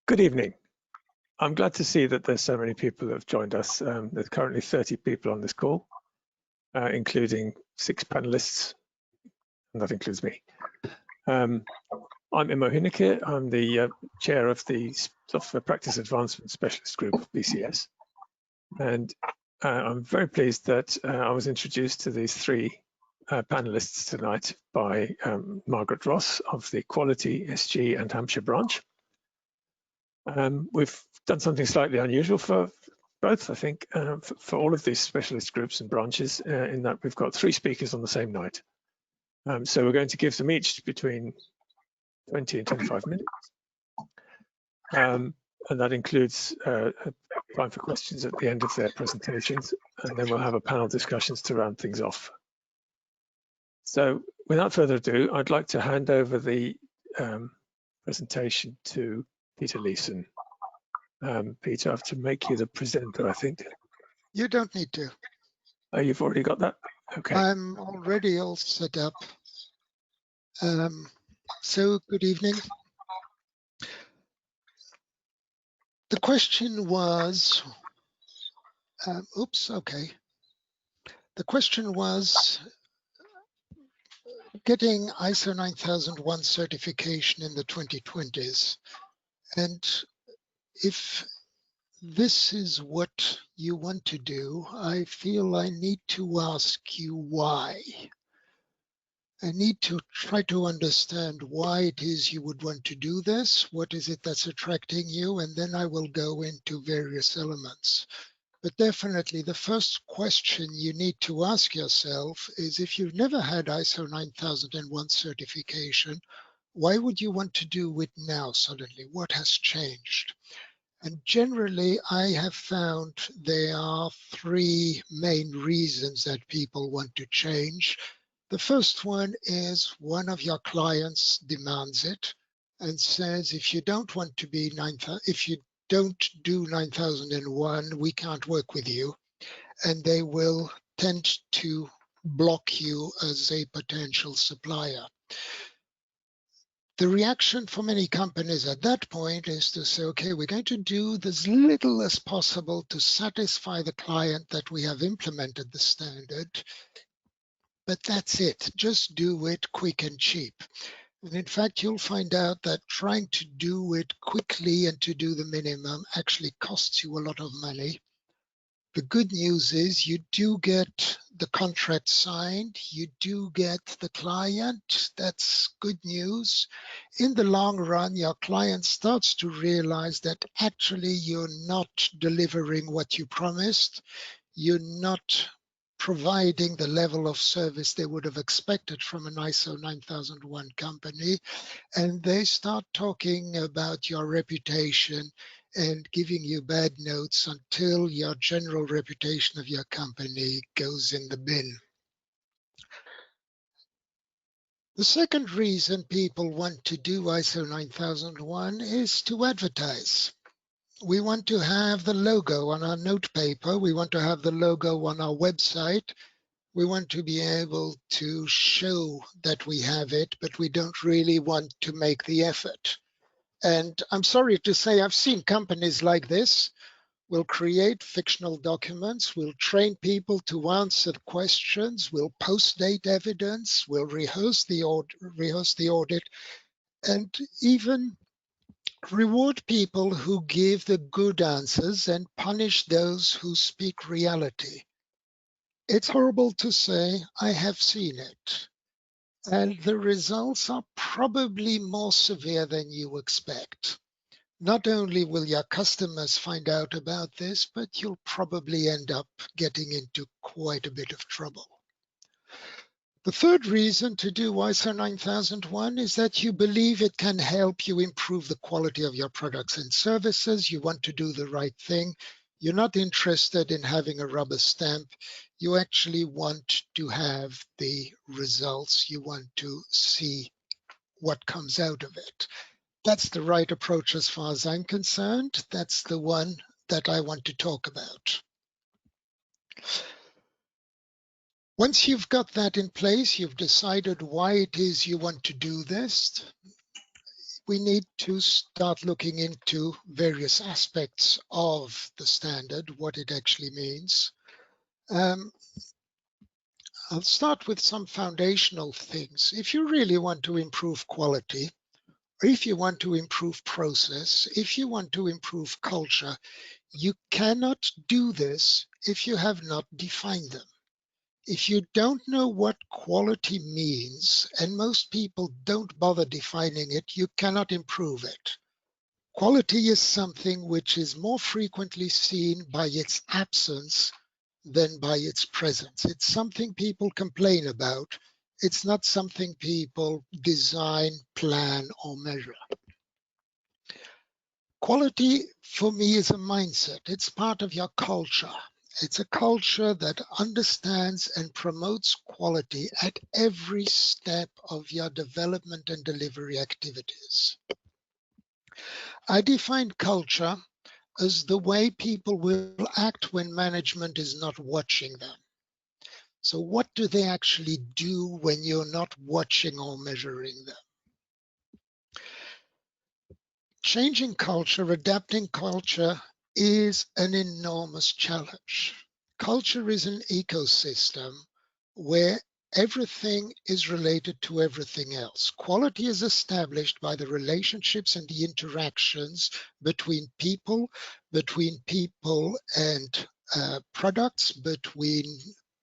Good evening. I'm glad to see that there's so many people who have joined us. There's currently 30 people on this call, including 6 panelists, and that includes me. I'm Imo Hineke. I'm the chair of the Software Practice Advancement Specialist Group of BCS. And I'm very pleased that I was introduced to these 3 panelists tonight by Margaret Ross of the Quality, SG and Hampshire branch. We've done something slightly unusual for both, I think, for all of these specialist groups and branches, in that we've got 3 speakers on the same night. So we're going to give them each between 20 and 25 minutes. And that includes time for questions at the end of their presentations, and then we'll have a panel discussions to round things off. So without further ado, I'd like to hand over the presentation to Peter Leeson. Peter, I have to make you the presenter, I think. You don't need to. Oh, you've already got that? Okay. I'm already all set up. So good evening. The question was, okay. The question was getting ISO 9001 certification in the 2020s. And if this is what you want to do, I feel I need to ask you why. I need to try to understand why it is you would want to do this. What is it that's attracting you? And then I will go into various elements. But definitely the first question you need to ask yourself is, if you've never had ISO 9001 certification, why would you want to do it now suddenly? What has changed? And generally, I have found there are 3 main reasons that people want to change. The first one is one of your clients demands it and says, if you don't want to be if you don't do 9001, we can't work with you. And they will tend to block you as a potential supplier. The reaction for many companies at that point is to say, okay, we're going to do as little as possible to satisfy the client that we have implemented the standard. But that's it, just do it quick and cheap. And in fact, you'll find out that trying to do it quickly and to do the minimum actually costs you a lot of money. The good news is you do get the contract signed, you do get the client, that's good news. In the long run, your client starts to realize that actually you're not delivering what you promised, you're not providing the level of service they would have expected from an ISO 9001 company, and they start talking about your reputation and giving you bad notes until your general reputation of your company goes in the bin. The second reason people want to do ISO 9001 is to advertise. We want to have the logo on our note paper. We want to have the logo on our website. We want to be able to show that we have it, but we don't really want to make the effort. And I'm sorry to say, I've seen companies like this. We'll create fictional documents, we'll train people to answer questions, we'll post-date evidence, we'll rehearse the audit, and even reward people who give the good answers and punish those who speak reality. It's horrible to say, I have seen it. And the results are probably more severe than you expect. Not only will your customers find out about this, but you'll probably end up getting into quite a bit of trouble. The third reason to do ISO 9001 is that you believe it can help you improve the quality of your products and services. You want to do the right thing. You're not interested in having a rubber stamp. You actually want to have the results. You want to see what comes out of it. That's the right approach as far as I'm concerned. That's the one that I want to talk about. Once you've got that in place, you've decided why it is you want to do this. we need to start looking into various aspects of the standard, what it actually means. I'll start with some foundational things. If you really want to improve quality, or if you want to improve process, if you want to improve culture, you cannot do this if you have not defined them. If you don't know what quality means, and most people don't bother defining it, you cannot improve it. Quality is something which is more frequently seen by its absence than by its presence. It's something people complain about. It's not something people design, plan, or measure. Quality for me is a mindset. It's part of your culture. It's a culture that understands and promotes quality at every step of your development and delivery activities. I define culture as the way people will act when management is not watching them. So what do they actually do when you're not watching or measuring them? Changing culture, adapting culture is an enormous challenge. Culture is an ecosystem where everything is related to everything else. Quality is established by the relationships and the interactions between people and products, between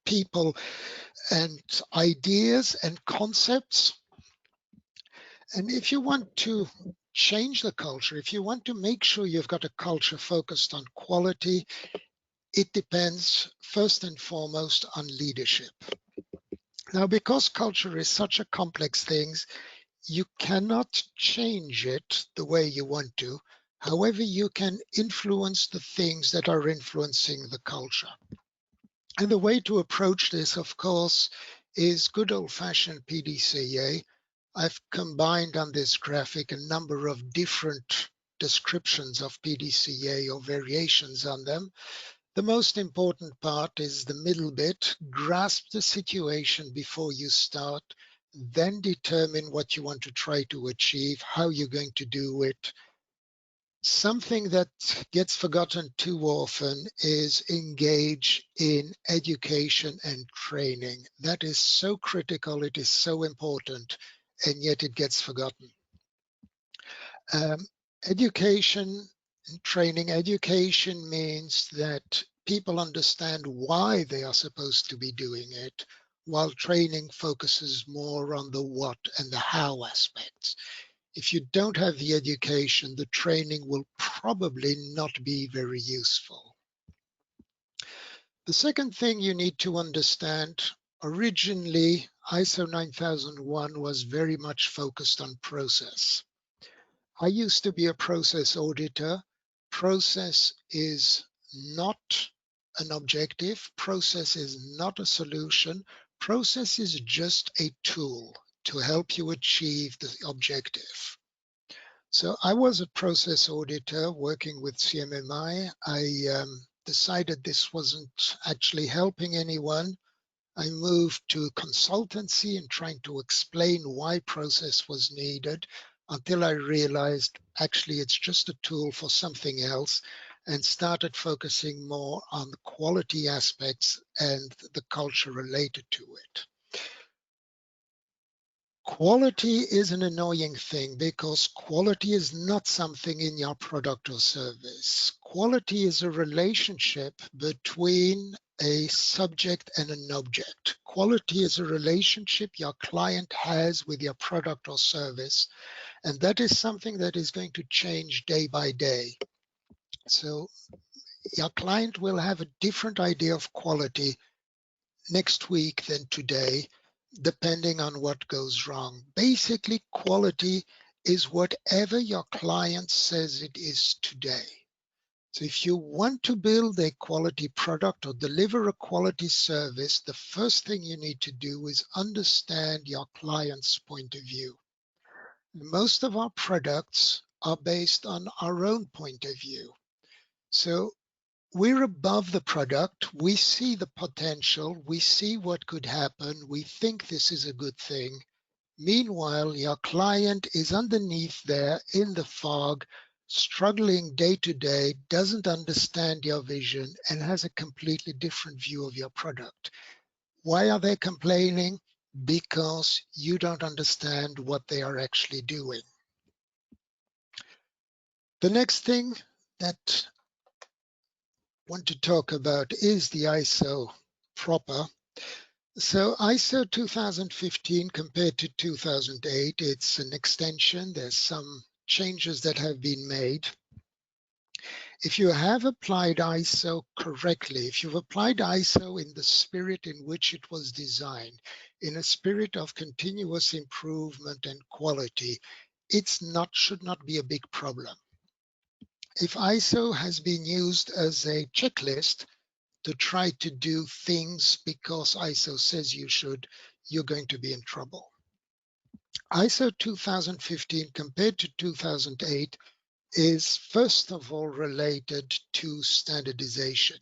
people and ideas and concepts. And if you want to change the culture, if you want to make sure you've got a culture focused on quality, it depends first and foremost on leadership. Now, because culture is such a complex thing, you cannot change it the way you want to. However, you can influence the things that are influencing the culture. And the way to approach this, of course, is good old-fashioned PDCA. I've combined on this graphic a number of different descriptions of PDCA or variations on them. The most important part is the middle bit: grasp the situation before you start, then determine what you want to try to achieve, how you're going to do it. Something that gets forgotten too often is engage in education and training. That is so critical, it is so important, and yet it gets forgotten. Education and training. Education means that people understand why they are supposed to be doing it, while training focuses more on the what and the how aspects. If you don't have the education, the training will probably not be very useful. The second thing you need to understand, originally ISO 9001 was very much focused on process. I used to be a process auditor. Process is not an objective. Process is not a solution. Process is just a tool to help you achieve the objective. So I was a process auditor working with CMMI. I decided this wasn't actually helping anyone. I moved to consultancy and trying to explain why process was needed, until I realized actually it's just a tool for something else, and started focusing more on the quality aspects and the culture related to it. Quality is an annoying thing because quality is not something in your product or service. Quality is a relationship between a subject and an object. Quality is a relationship your client has with your product or service, and that is something that is going to change day by day. So your client will have a different idea of quality next week than today, depending on what goes wrong. Basically, quality is whatever your client says it is today. So if you want to build a quality product or deliver a quality service, the first thing you need to do is understand your client's point of view. Most of our products are based on our own point of view. So we're above the product. We see the potential. We see what could happen. We think this is a good thing. Meanwhile, your client is underneath there in the fog, struggling day to day, doesn't understand your vision, and has a completely different view of your product. Why are they complaining? Because you don't understand what they are actually doing. The next thing that I want to talk about is the ISO proper. So ISO 2015 compared to 2008, it's an extension. There's some changes that have been made. If you have applied ISO correctly, if you've applied ISO in the spirit in which it was designed, in a spirit of continuous improvement and quality, should not be a big problem. If ISO has been used as a checklist to try to do things because ISO says you should, you're going to be in trouble. ISO 2015 compared to 2008 is first of all related to standardization.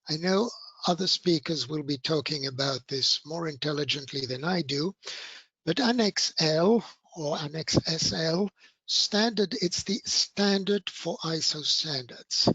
I know other speakers will be talking about this more intelligently than I do, but Annex L or Annex SL standard, it's the standard for ISO standards.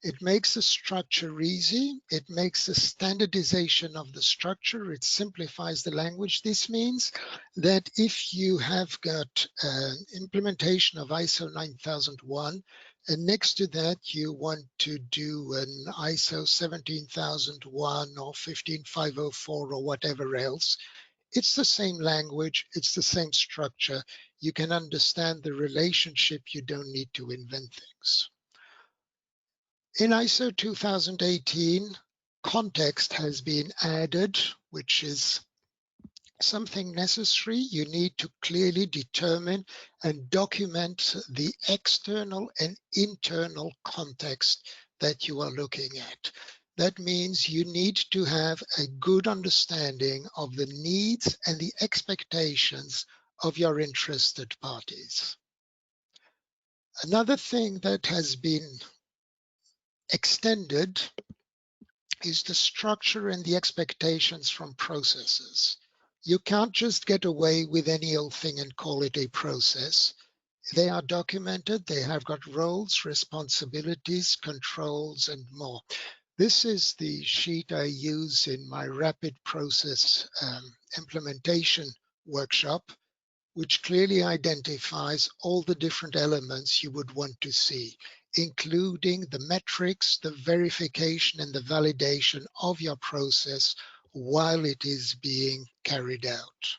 It makes the structure easy. It makes the standardization of the structure. It simplifies the language. This means that if you have got an implementation of ISO 9001, and next to that you want to do an ISO 17001 or 15504 or whatever else, it's the same language, it's the same structure. You can understand the relationship, you don't need to invent things. In ISO 2018, context has been added, which is something necessary. You need to clearly determine and document the external and internal context that you are looking at. That means you need to have a good understanding of the needs and the expectations of your interested parties. Another thing that has been extended is the structure and the expectations from processes. You can't just get away with any old thing and call it a process. They are documented, they have got roles, responsibilities, controls, and more. This is the sheet I use in my rapid process implementation workshop, which clearly identifies all the different elements you would want to see, including the metrics, the verification, and the validation of your process while it is being carried out.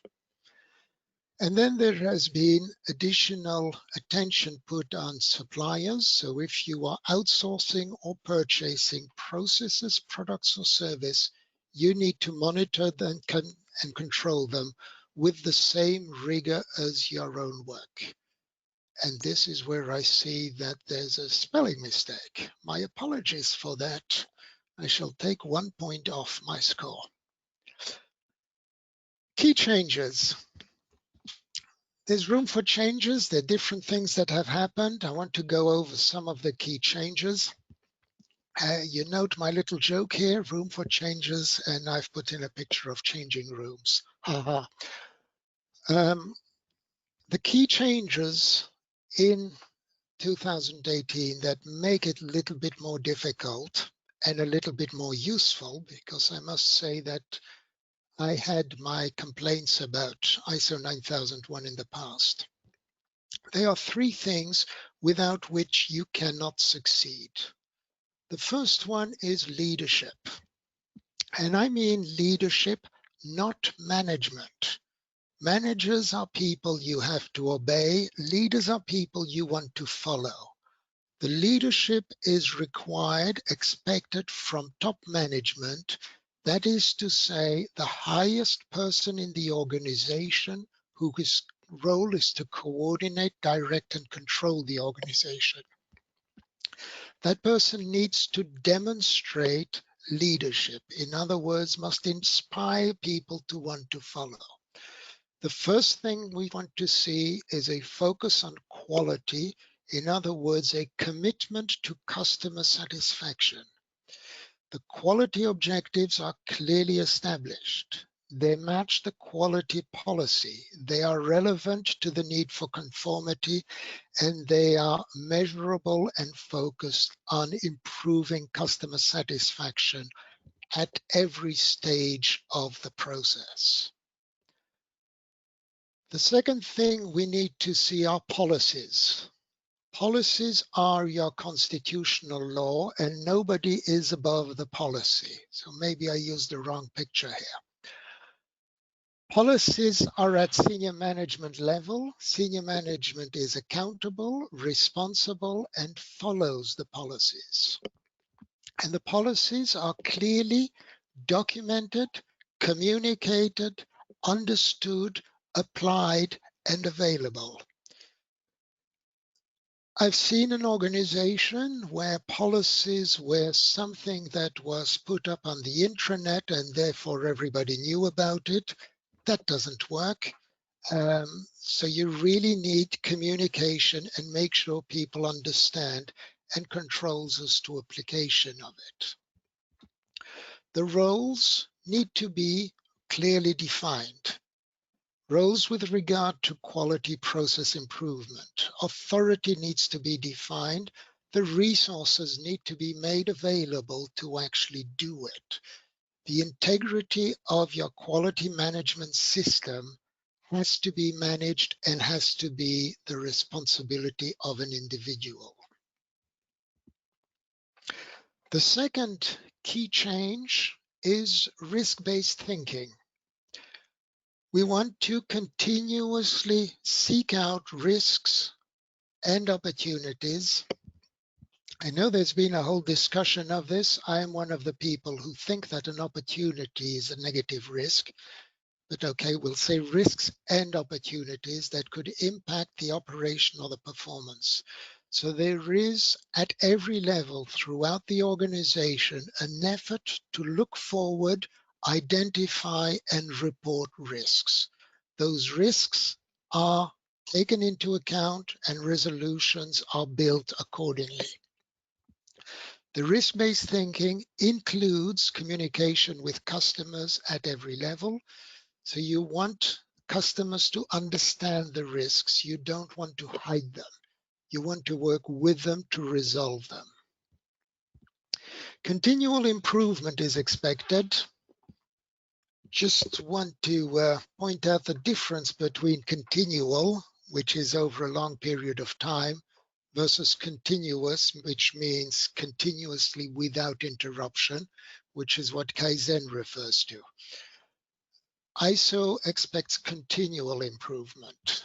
And then there has been additional attention put on suppliers. So if you are outsourcing or purchasing processes, products, or service, you need to monitor them and control them with the same rigor as your own work. And this is where I see that there's a spelling mistake. My apologies for that. I shall take 1 point off my score. Key changes. There's room for changes. There are different things that have happened. I want to go over some of the key changes. You note my little joke here, room for changes, and I've put in a picture of changing rooms. The key changes in 2018 that make it a little bit more difficult and a little bit more useful, because I must say that I had my complaints about ISO 9001 in the past. There are three things without which you cannot succeed. The first one is leadership. And I mean leadership, not management. Managers are people you have to obey. Leaders are people you want to follow. The leadership is required, expected from top management. That is to say, the highest person in the organization whose role is to coordinate, direct, and control the organization. That person needs to demonstrate leadership. In other words, must inspire people to want to follow. The first thing we want to see is a focus on quality. In other words, a commitment to customer satisfaction. The quality objectives are clearly established. They match the quality policy. They are relevant to the need for conformity, and they are measurable and focused on improving customer satisfaction at every stage of the process. The second thing we need to see are policies. Policies are your constitutional law, and nobody is above the policy. So maybe I used the wrong picture here. Policies are at senior management level. Senior management is accountable, responsible, and follows the policies. And the policies are clearly documented, communicated, understood, applied, and available. I've seen an organization where policies were something that was put up on the intranet and therefore everybody knew about it. That doesn't work. So you really need communication and make sure people understand and controls as to application of it. The roles need to be clearly defined. Roles with regard to quality process improvement. Authority needs to be defined. The resources need to be made available to actually do it. The integrity of your quality management system has to be managed and has to be the responsibility of an individual. The second key change is risk-based thinking. We want to continuously seek out risks and opportunities. I know there's been a whole discussion of this. I am one of the people who think that an opportunity is a negative risk. But okay, we'll say risks and opportunities that could impact the operation or the performance. So there is, at every level throughout the organization, an effort to look forward, identify, and report risks. Those risks are taken into account and resolutions are built accordingly. The risk-based thinking includes communication with customers at every level. So you want customers to understand the risks. You don't want to hide them. You want to work with them to resolve them. Continual improvement is expected. Just want to point out the difference between continual, which is over a long period of time, versus continuous, which means continuously without interruption, which is what Kaizen refers to. ISO expects continual improvement.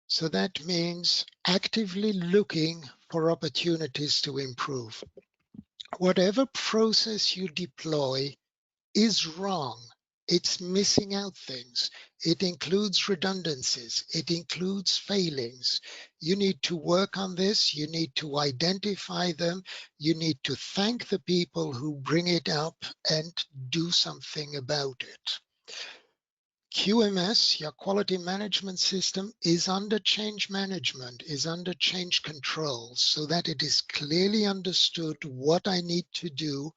So that means actively looking for opportunities to improve. Whatever process you deploy is wrong. It's missing out things. It includes redundancies. It includes failings. You need to work on this. You need to identify them. You need to thank the people who bring it up and do something about it. QMS, your quality management system, is under change management, is under change control, so that it is clearly understood what I need to do,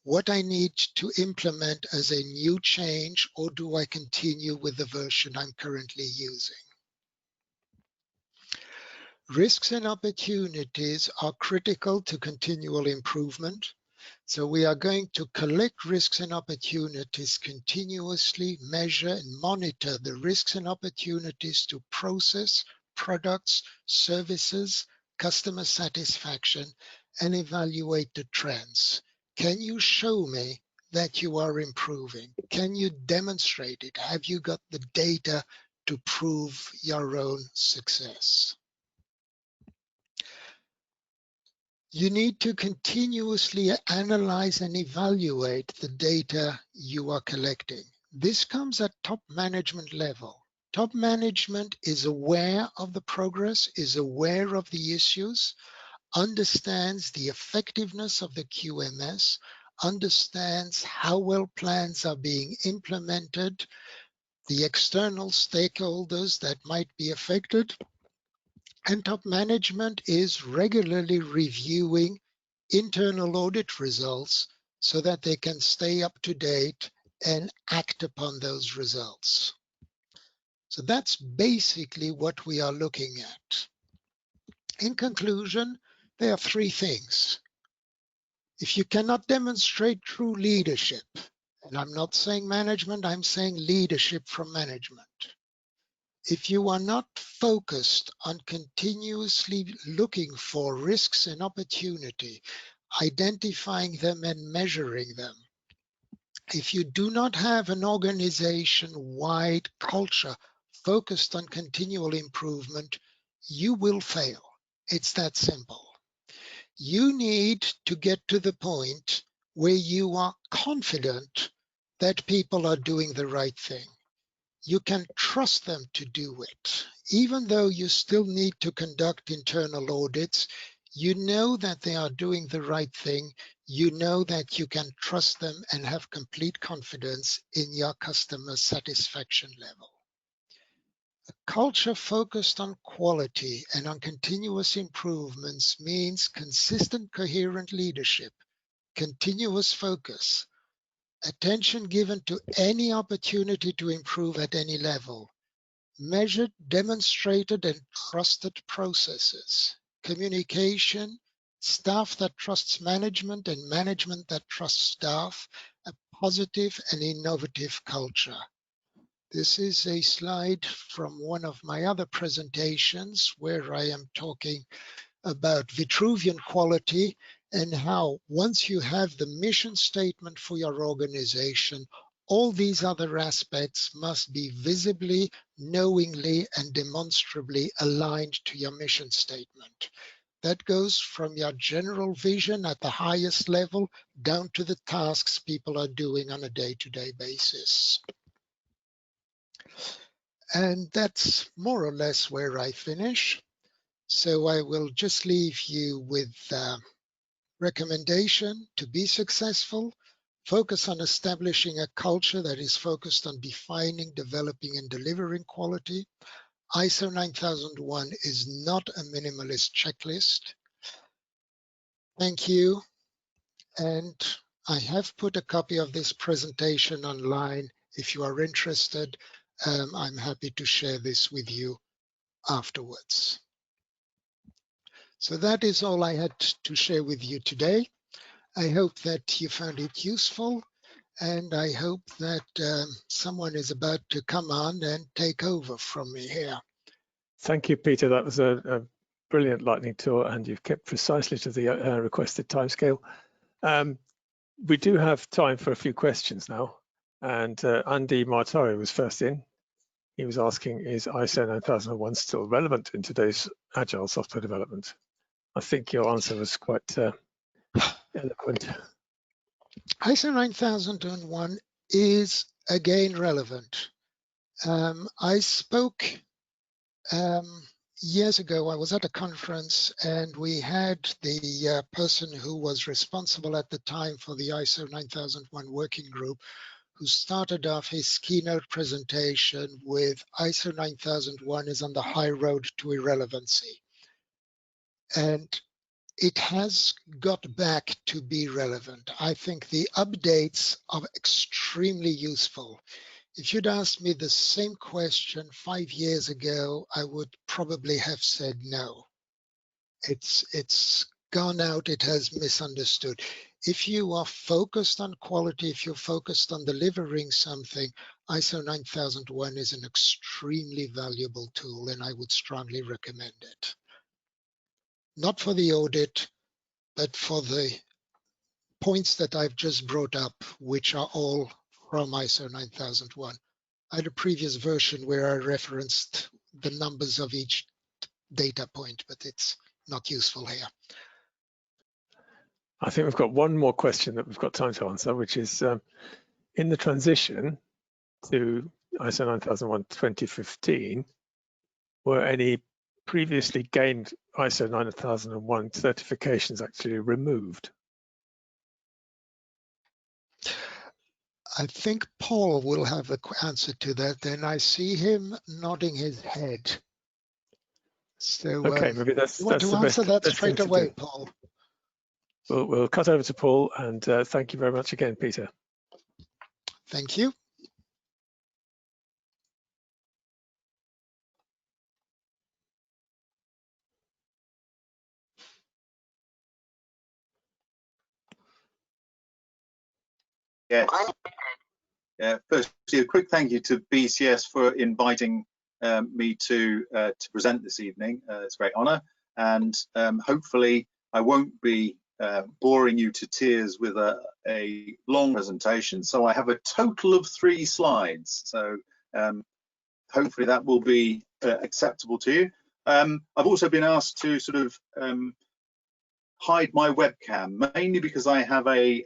what I need to implement as a new change, or do I continue with the version I'm currently using? Risks and opportunities are critical to continual improvement. So we are going to collect risks and opportunities continuously, measure and monitor the risks and opportunities to process, products, services, customer satisfaction, and evaluate the trends. Can you show me that you are improving? Can you demonstrate it? Have you got the data to prove your own success? You need to continuously analyze and evaluate the data you are collecting. This comes at top management level. Top management is aware of the progress, is aware of the issues, understands the effectiveness of the QMS, understands how well plans are being implemented, the external stakeholders that might be affected, and top management is regularly reviewing internal audit results so that they can stay up to date and act upon those results. So that's basically what we are looking at. In conclusion, there are three things. If you cannot demonstrate true leadership, and I'm not saying management, I'm saying leadership from management. If you are not focused on continuously looking for risks and opportunity, identifying them and measuring them, if you do not have an organization-wide culture focused on continual improvement, you will fail. It's that simple. You need to get to the point where you are confident that people are doing the right thing. You can trust them to do it. Even though you still need to conduct internal audits, you know that they are doing the right thing. You know that you can trust them and have complete confidence in your customer satisfaction level. A culture focused on quality and on continuous improvements means consistent, coherent leadership, continuous focus, attention given to any opportunity to improve at any level, measured, demonstrated, and trusted processes, communication, staff that trusts management and management that trusts staff, a positive and innovative culture. This is a slide from one of my other presentations where I am talking about Vitruvian quality and how once you have the mission statement for your organization, all these other aspects must be visibly, knowingly, and demonstrably aligned to your mission statement. That goes from your general vision at the highest level down to the tasks people are doing on a day-to-day basis. And that's more or less where I finish. So I will just leave you with recommendation to be successful. Focus on establishing a culture that is focused on defining, developing, and delivering quality. ISO 9001 is not a minimalist checklist. Thank you. And I have put a copy of this presentation online. If you are interested, I'm happy to share this with you afterwards. So that is all I had to share with you today. I hope that you found it useful, and I hope that someone is about to come on and take over from me here. Thank you, Peter. That was a brilliant lightning tour, and you've kept precisely to the requested timescale. We do have time for a few questions now, and Andy Martari was first in. He was asking, is ISO 9001 still relevant in today's agile software development? I think your answer was quite eloquent. ISO 9001 is again relevant. I spoke years ago. I was at a conference and we had the person who was responsible at the time for the ISO 9001 working group, who started off his keynote presentation with ISO 9001 is on the high road to irrelevancy. And it has got back to be relevant. I think the updates are extremely useful. If you'd asked me the same question 5 years ago, I would probably have said no. It's gone out, it has misunderstood. If you are focused on quality, if you're focused on delivering something, ISO 9001 is an extremely valuable tool, and I would strongly recommend it. Not for the audit, but for the points that I've just brought up, which are all from ISO 9001. I had a previous version where I referenced the numbers of each data point, but it's not useful here. I think we've got one more question that we've got time to answer, which is in the transition to ISO 9001 2015, were any previously gained ISO 9001 certifications actually removed? I think Paul will have the answer to that, and I see him nodding his head. So, okay, maybe that's you want to answer that straight away, Paul? We'll cut over to Paul, and thank you very much again, Peter. Thank you. Yes. Firstly, a quick thank you to BCS for inviting me to present this evening. It's a great honour, and hopefully I won't be boring you to tears with a long presentation. So I have a total of 3 slides. So hopefully that will be acceptable to you. I've also been asked to sort of hide my webcam, mainly because I have a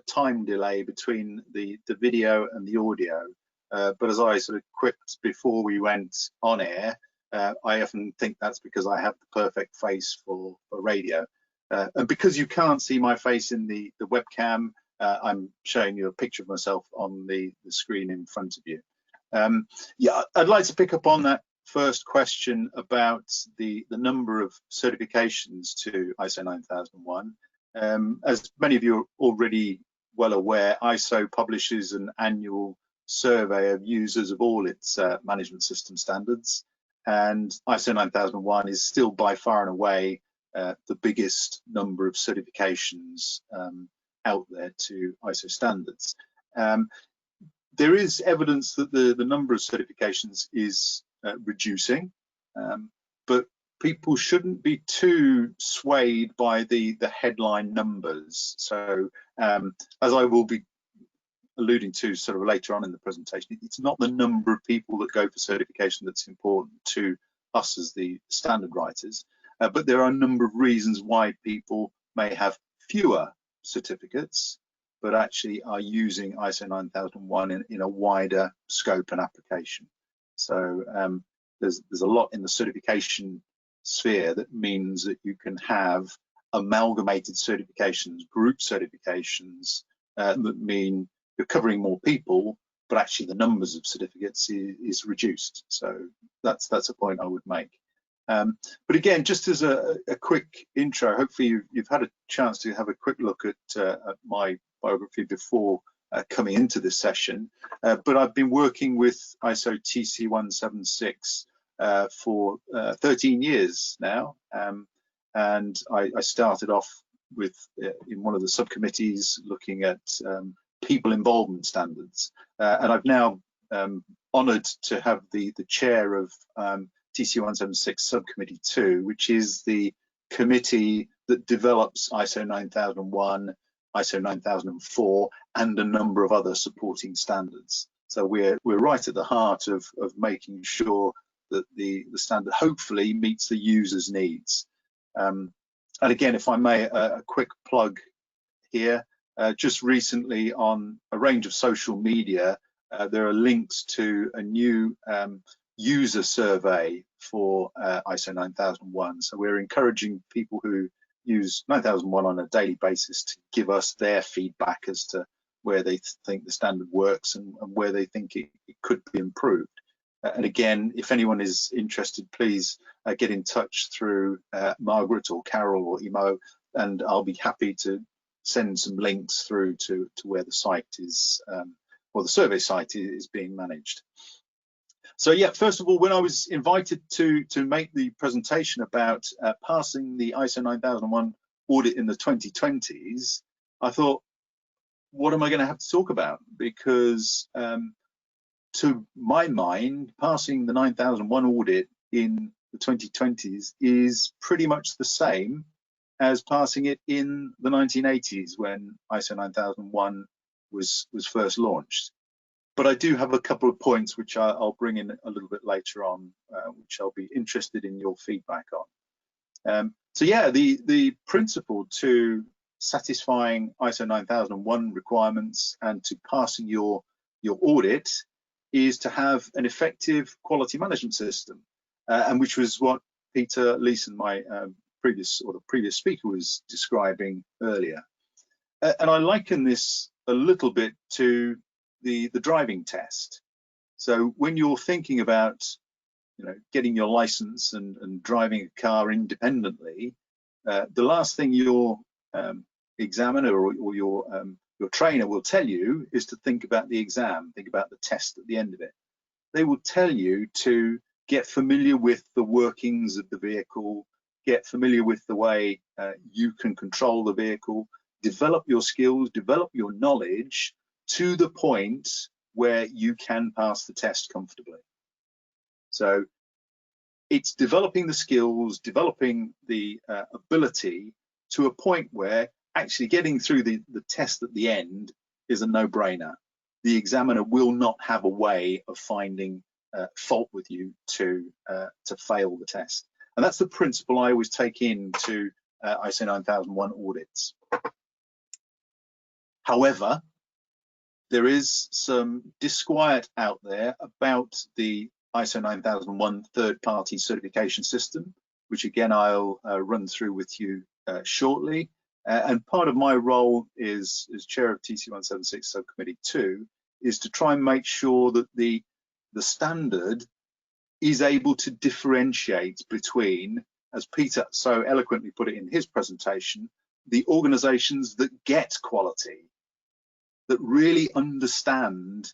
time delay between the video and the audio. But as I sort of quipped before we went on air, I often think that's because I have the perfect face for radio. And because you can't see my face in the webcam, I'm showing you a picture of myself on the screen in front of you. Yeah, I'd like to pick up on that first question about the number of certifications to ISO 9001. As many of you are already well aware, ISO publishes an annual survey of users of all its management system standards, and ISO 9001 is still by far and away the biggest number of certifications out there to ISO standards. There is evidence that the number of certifications is reducing, but people shouldn't be too swayed by the headline numbers. So as I will be alluding to sort of later on in the presentation, it's not the number of people that go for certification that's important to us as the standard writers, but there are a number of reasons why people may have fewer certificates but actually are using ISO 9001 in a wider scope and application. So there's a lot in the certification sphere that means that you can have amalgamated certifications, group certifications that mean you're covering more people, but actually the numbers of certificates is reduced. So that's a point I would make. But again, just as a quick intro, hopefully you've had a chance to have a quick look at my biography before coming into this session, but I've been working with ISO TC 176 for 13 years now, and I started off with in one of the subcommittees looking at people involvement standards, and I've now honoured to have the chair of TC 176 Subcommittee 2, which is the committee that develops ISO 9001, ISO 9004, and a number of other supporting standards. So we're right at the heart of making sure that the standard hopefully meets the user's needs. And again, if I may, a quick plug here. Just recently on a range of social media, there are links to a new user survey for ISO 9001. So we're encouraging people who use 9001 on a daily basis to give us their feedback as to where they think the standard works and where they think it could be improved. And again, if anyone is interested, please get in touch through Margaret or Carol or Emo, and I'll be happy to send some links through to where the site is, or the survey site is being managed. So yeah, first of all, when I was invited to make the presentation about passing the ISO 9001 audit in the 2020s, I thought, what am I going to have to talk about? Because to my mind, passing the 9001 audit in the 2020s is pretty much the same as passing it in the 1980s when ISO 9001 was first launched. But I do have a couple of points which I'll bring in a little bit later on, which I'll be interested in your feedback on. So yeah, the principle to satisfying ISO 9001 requirements and to passing your audit is to have an effective quality management system, and which was what Peter Leeson, my the previous speaker, was describing earlier. And I liken this a little bit to the driving test. So when you're thinking about getting your license and driving a car independently, the last thing your examiner or your your trainer will tell you is to think about the exam, think about the test at the end of it. They will tell you to get familiar with the workings of the vehicle, get familiar with the way you can control the vehicle, develop your skills, develop your knowledge to the point where you can pass the test comfortably. So it's developing the skills, developing the ability to a point where actually getting through the test at the end is a no-brainer. The examiner will not have a way of finding fault with you to fail the test. And that's the principle I always take into ISO 9001 audits. However, there is some disquiet out there about the ISO 9001 third-party certification system, which again I'll run through with you shortly. And part of my role is as chair of TC 176 Subcommittee 2 is to try and make sure that the standard is able to differentiate between, as Peter so eloquently put it in his presentation, the organizations that get quality, that really understand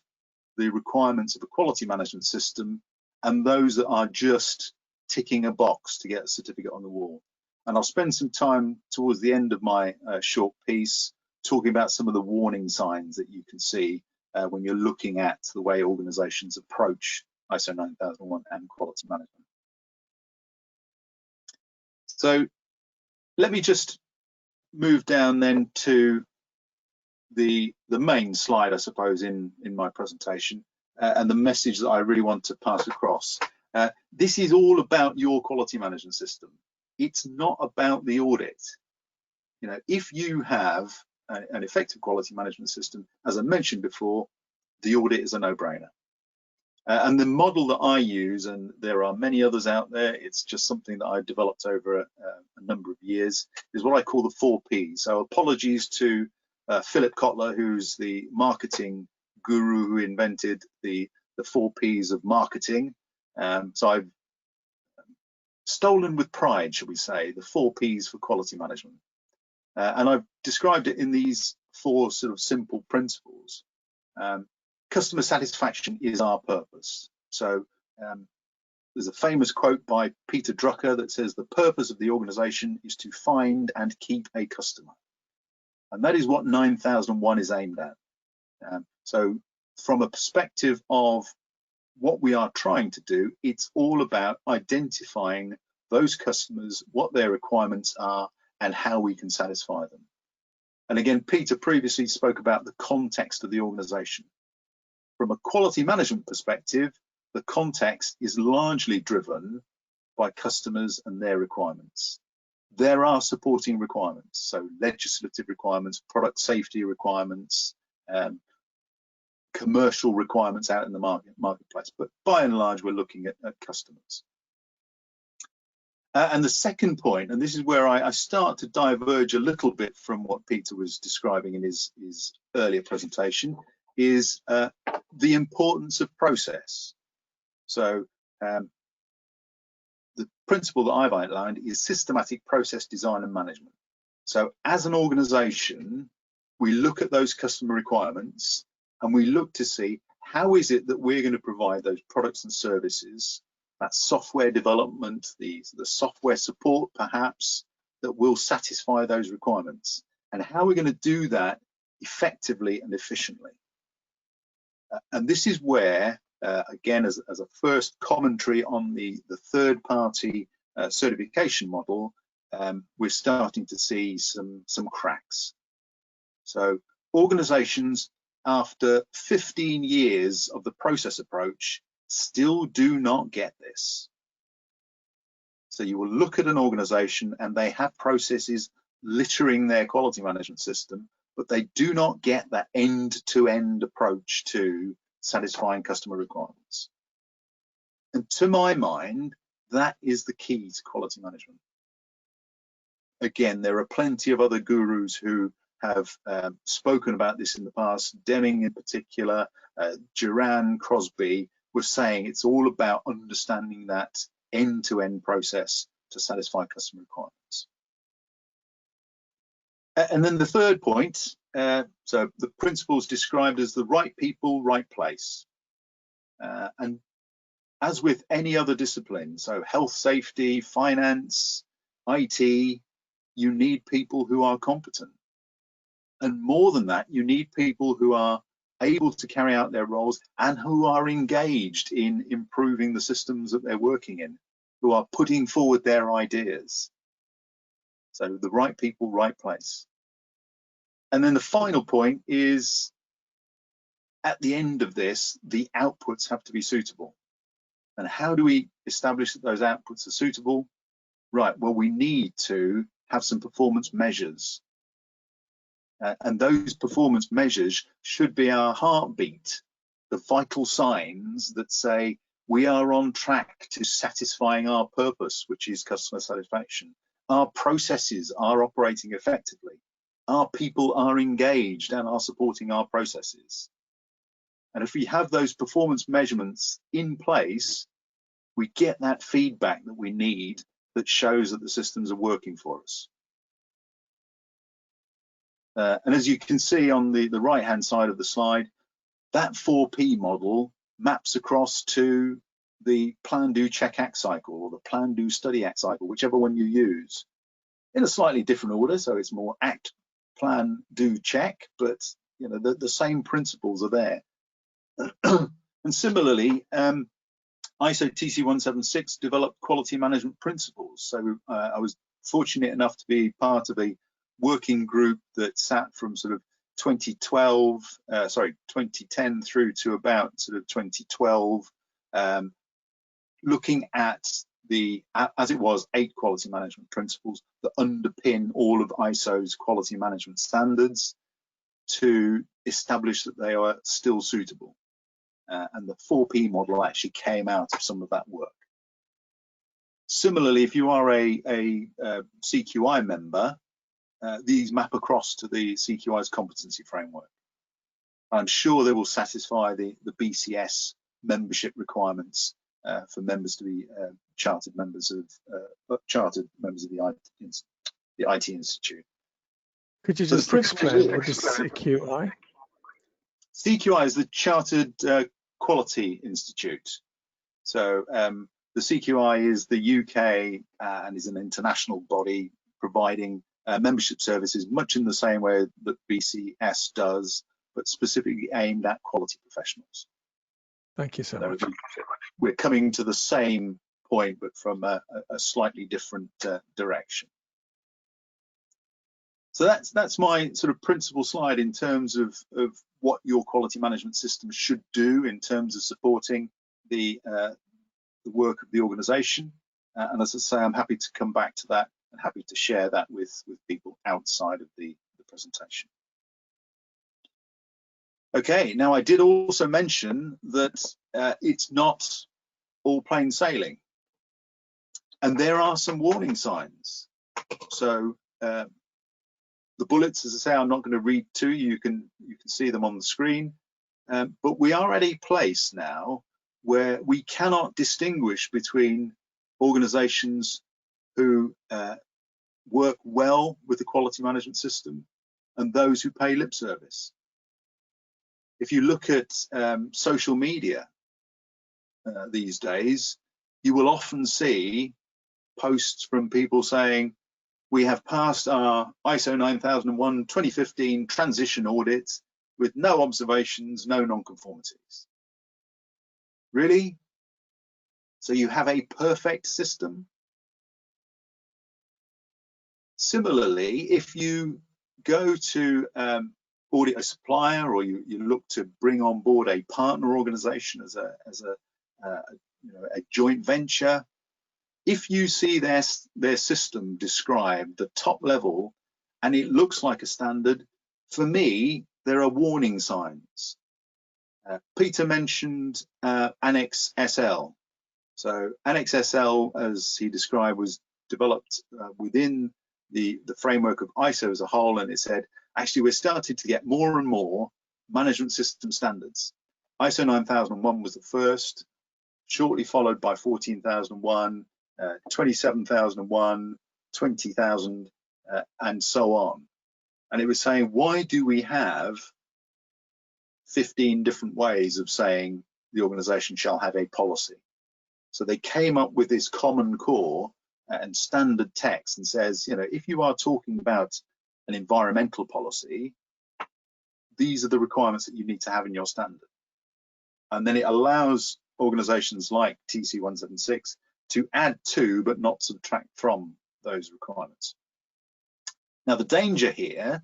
the requirements of a quality management system, and those that are just ticking a box to get a certificate on the wall. And I'll spend some time towards the end of my short piece talking about some of the warning signs that you can see when you're looking at the way organizations approach ISO 9001 and quality management. So let me just move down then to the main slide, I suppose, in my presentation, and the message that I really want to pass across. This is all about your quality management system. It's not about the audit. You know, if you have an effective quality management system, as I mentioned before, the audit is a no-brainer. And the model that I use, and there are many others out there, it's just something that I've developed over a number of years, is what I call the 4 Ps. So apologies to Philip Kotler, who's the marketing guru who invented the 4 Ps of marketing. So I've stolen with pride, shall we say, the 4 Ps for quality management. And I've described it in these 4 sort of simple principles. Customer satisfaction is our purpose. So there's a famous quote by Peter Drucker that says the purpose of the organization is to find and keep a customer. And that is what 9001 is aimed at. So from a perspective of what we are trying to do, it's all about identifying those customers, what their requirements are, and how we can satisfy them. And again, Peter previously spoke about the context of the organization. From a quality management perspective, the context is largely driven by customers and their requirements. There are supporting requirements, so legislative requirements, product safety requirements, commercial requirements out in the marketplace, but by and large, we're looking at customers. And the second point, and this is where I start to diverge a little bit from what Peter was describing in his earlier presentation, is the importance of process. So the principle that I've outlined is systematic process design and management. So as an organization, we look at those customer requirements and we look to see how is it that we're going to provide those products and services, that software development, the software support perhaps, that will satisfy those requirements, and how we're going to do that effectively and efficiently. And this is where, again, as a first commentary on the third-party certification model, we're starting to see some cracks. So organizations, after 15 years of the process approach, still do not get this. So you will look at an organization and they have processes littering their quality management system, but they do not get that end-to-end approach to satisfying customer requirements. And to my mind, that is the key to quality management. Again, there are plenty of other gurus who have spoken about this in the past. Deming in particular, Duran, Crosby, was saying it's all about understanding that end-to-end process to satisfy customer requirements. And then the third point so the principles described as the right people, right place. And as with any other discipline, so health, safety, finance, IT, you need people who are competent. And more than that, you need people who are able to carry out their roles and who are engaged in improving the systems that they're working in, who are putting forward their ideas. So the right people, right place. And then the final point is, at the end of this, the outputs have to be suitable. And how do we establish that those outputs are suitable? Right, well, we need to have some performance measures. And those performance measures should be our heartbeat, the vital signs that say we are on track to satisfying our purpose, which is customer satisfaction. Our processes are operating effectively. Our people are engaged and are supporting our processes. And if we have those performance measurements in place, we get that feedback that we need that shows that the systems are working for us. And as you can see on the right-hand side of the slide, that 4P model maps across to the plan, do, check, act cycle, or the plan, do, study, act cycle, whichever one you use, in a slightly different order. So it's more act, plan, do, check, but you know the same principles are there. And similarly, ISO TC 176 developed quality management principles. So I was fortunate enough to be part of a working group that sat from sort of 2010 through to about sort of 2012, looking at the, as it was, 8 quality management principles that underpin all of ISO's quality management standards to establish that they are still suitable. And the 4P model actually came out of some of that work. Similarly, if you are a CQI member, these map across to the CQI's competency framework. I'm sure they will satisfy the BCS membership requirements for members to be chartered members of the IT Institute. Could you just explain what is CQI? CQI is the Chartered Quality Institute. So the CQI is the UK and is an international body providing membership services much in the same way that BCS does, but specifically aimed at quality professionals. Thank you so much. We're coming to the same point, but from a slightly different direction. So that's my sort of principal slide in terms of what your quality management system should do in terms of supporting the work of the organization. And as I say, I'm happy to come back to that and happy to share that with people outside of the presentation. Okay, now I did also mention that it's not all plain sailing. And there are some warning signs. So the bullets, as I say, I'm not going to read to you. You can see them on the screen. But we are at a place now where we cannot distinguish between organizations who work well with the quality management system and those who pay lip service. If you look at social media these days, you will often see posts from people saying, we have passed our ISO 9001 2015 transition audit with no observations, no non-conformities. Really? So you have a perfect system? Similarly, if you go to audit a supplier, or you look to bring on board a partner organization as a joint venture, if you see their system described at top level and it looks like a standard, for me, there are warning signs. Peter mentioned Annex SL. So Annex SL, as he described, was developed within the framework of ISO as a whole, and it said, actually, we're starting to get more and more management system standards. ISO 9001 was the first, shortly followed by 14001, 27001, 20000, and so on. and it was saying, why do we have 15 different ways of saying the organization shall have a policy? So they came up with this common core and standard text and says, you know, if you are talking about an environmental policy, these are the requirements that you need to have in your standard. And then it allows organizations like TC176 to add to but not subtract from those requirements. Now, the danger here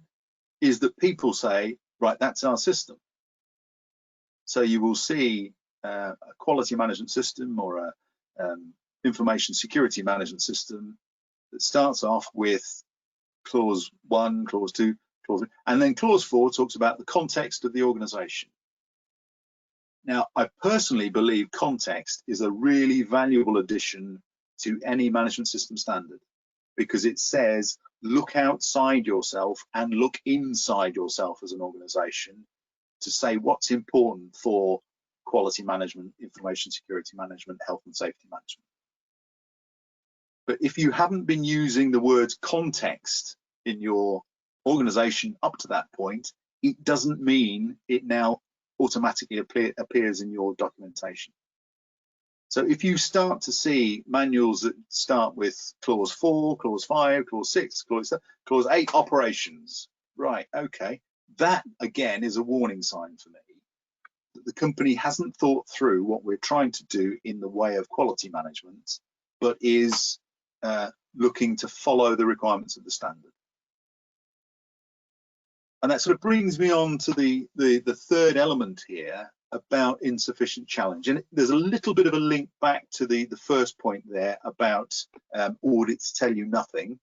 is that people say, right, that's our system. So you will see a quality management system or a information security management system that starts off with clause 1, clause 2, clause 3, and then clause 4 talks about the context of the organization. Now, I personally believe context is a really valuable addition to any management system standard, because it says look outside yourself and look inside yourself as an organization to say what's important for quality management, information security management, health and safety management. But if you haven't been using the words context in your organization up to that point, it doesn't mean it now automatically appears in your documentation. So if you start to see manuals that start with clause 4, clause 5, clause 6, clause 8, operations, right, okay, that again is a warning sign for me that the company hasn't thought through what we're trying to do in the way of quality management, but is looking to follow the requirements of the standard. And that sort of brings me on to the third element here about insufficient challenge. And there's a little bit of a link back to the first point there about audits tell you nothing.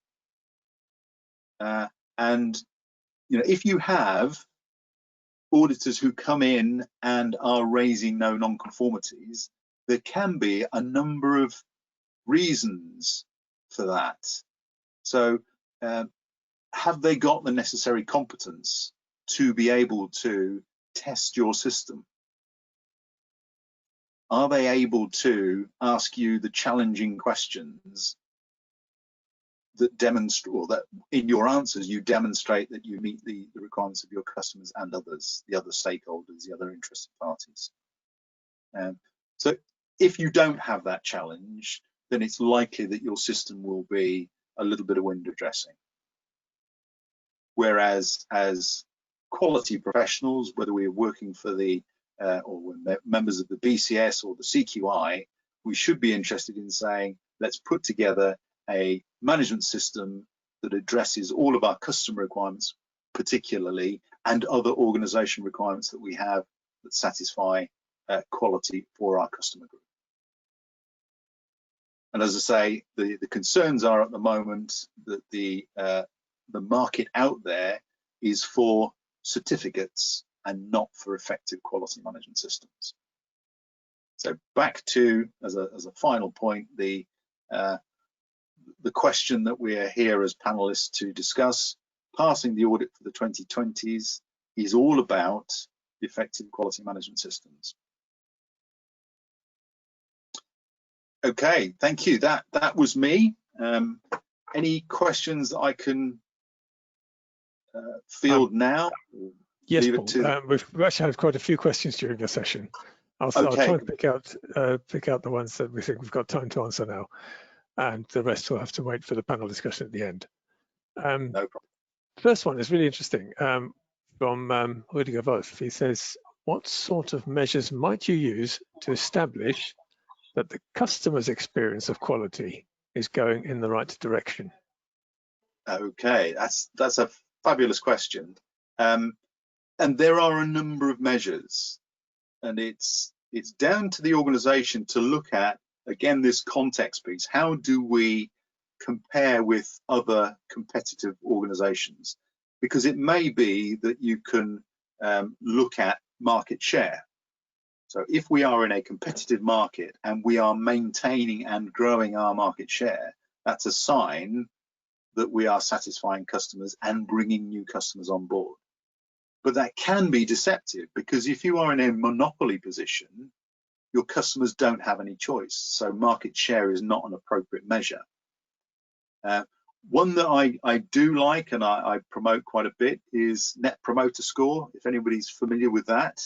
And you know, if you have auditors who come in and are raising no non-conformities, there can be a number of reasons for that. So have they got the necessary competence to be able to test your system? Are they able to ask you the challenging questions that demonstrate, or that in your answers you demonstrate that you meet the requirements of your customers and others, the other stakeholders, the other interested parties? So if you don't have that challenge, then it's likely that your system will be a little bit of window dressing. Whereas as quality professionals, whether we're working for the or we're members of the BCS or the CQI, we should be interested in saying, let's put together a management system that addresses all of our customer requirements particularly, and other organization requirements that we have that satisfy quality for our customer group. And as I say, the concerns are at the moment that the market out there is for certificates and not for effective quality management systems. So back to, as a final point, the question that we are here as panelists to discuss, passing the audit for the 2020s is all about effective quality management systems. Okay, thank you. That was me. Any questions that I can field now? Yes, Paul. We've actually had quite a few questions during the session. I'll try and pick out the ones that we think we've got time to answer now, and the rest will have to wait for the panel discussion at the end. No problem. First one is really interesting, from Rüdiger Wolf. He says, what sort of measures might you use to establish that the customer's experience of quality is going in the right direction? Okay, that's a fabulous question. And there are a number of measures, and it's down to the organization to look at, again, this context piece. How do we compare with other competitive organizations? Because it may be that you can look at market share. So if we are in a competitive market and we are maintaining and growing our market share, that's a sign that we are satisfying customers and bringing new customers on board. But that can be deceptive, because if you are in a monopoly position, your customers don't have any choice. So market share is not an appropriate measure. One that I do like and I promote quite a bit is Net Promoter Score, if anybody's familiar with that.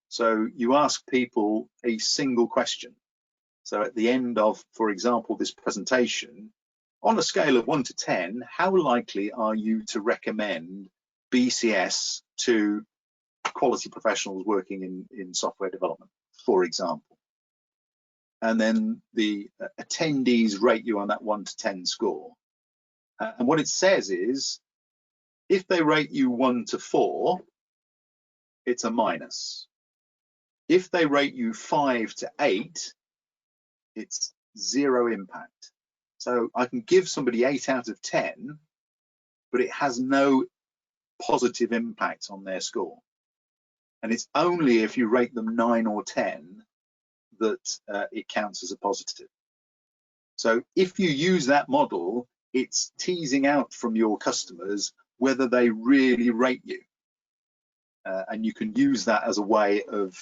So you ask people a single question. So at the end of, for example, this presentation, on a scale of 1 to 10, how likely are you to recommend BCS to quality professionals working in software development, for example? And then the attendees rate you on that 1 to 10 score. And what it says is, if they rate you 1 to 4, it's a minus. If they rate you 5 to 8, it's 0 impact. So I can give somebody 8 out of 10, but it has no positive impact on their score. And it's only if you rate them 9 or 10 that it counts as a positive. So if you use that model, it's teasing out from your customers whether they really rate you. And you can use that as a way of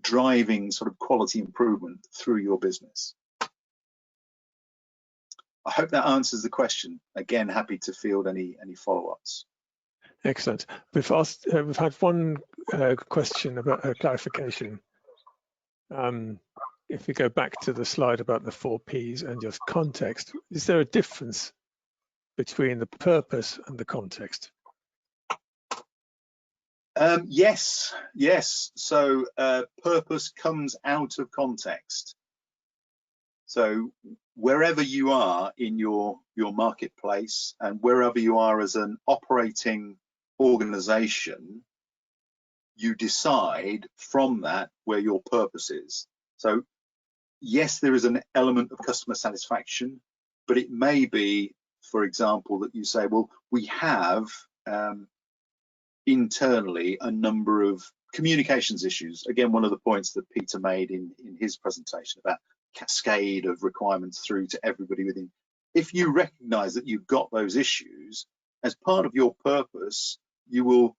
driving sort of quality improvement through your business. I hope that answers the question. Again, happy to field any follow-ups. Excellent. We've had one question about clarification. If we go back to the slide about the 4 Ps and just context, is there a difference between the purpose and the context? Yes. So purpose comes out of context. So wherever you are in your marketplace and wherever you are as an operating organization, you decide from that where your purpose is. So yes, there is an element of customer satisfaction, but it may be, for example, that you say, well, we have internally a number of communications issues. Again, one of the points that Peter made in his presentation about cascade of requirements through to everybody within. If you recognize that you've got those issues, as part of your purpose, you will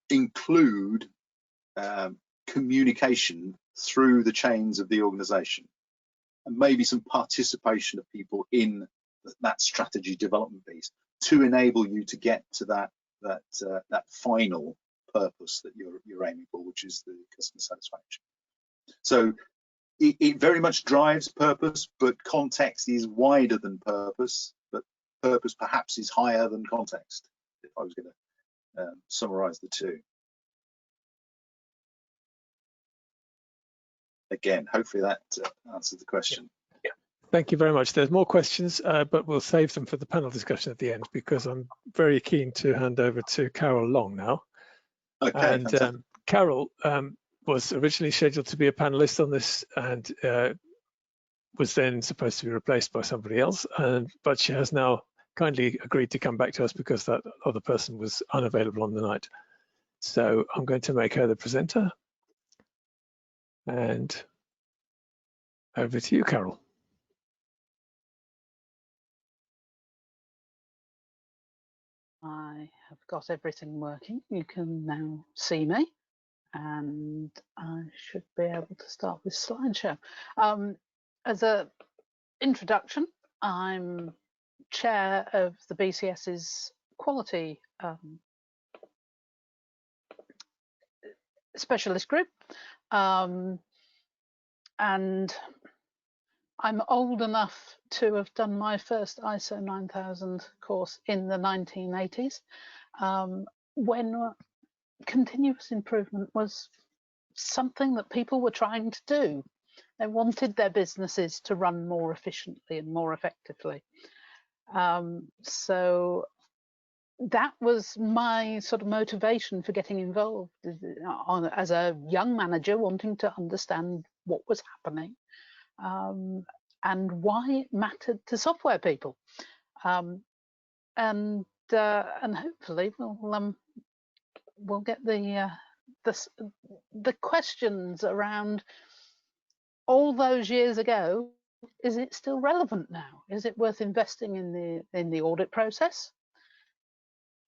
include communication through the chains of the organization, and maybe some participation of people in that strategy development piece to enable you to get to that final purpose that you're aiming for, which is the customer satisfaction. So it very much drives purpose, but context is wider than purpose, but purpose perhaps is higher than context, if I was going to summarize the two. Again, hopefully that answers the question. Yeah. Thank you very much. There's more questions, but we'll save them for the panel discussion at the end, because I'm very keen to hand over to Carol Long now. Okay, and Carol was originally scheduled to be a panelist on this, and was then supposed to be replaced by somebody else, but she has now kindly agreed to come back to us because that other person was unavailable on the night. So I'm going to make her the presenter. And over to you, Carol. I have got everything working. You can now see me, and I should be able to start this slideshow. As an introduction, I'm chair of the BCS's quality specialist group, and I'm old enough to have done my first ISO 9000 course in the 1980s, when continuous improvement was something that people were trying to do. They wanted their businesses to run more efficiently and more effectively. So that was my sort of motivation for getting involved as a young manager, wanting to understand what was happening and why it mattered to software people. And hopefully we'll get the questions around all those years ago. Is it still relevant now? Is it worth investing in the audit process?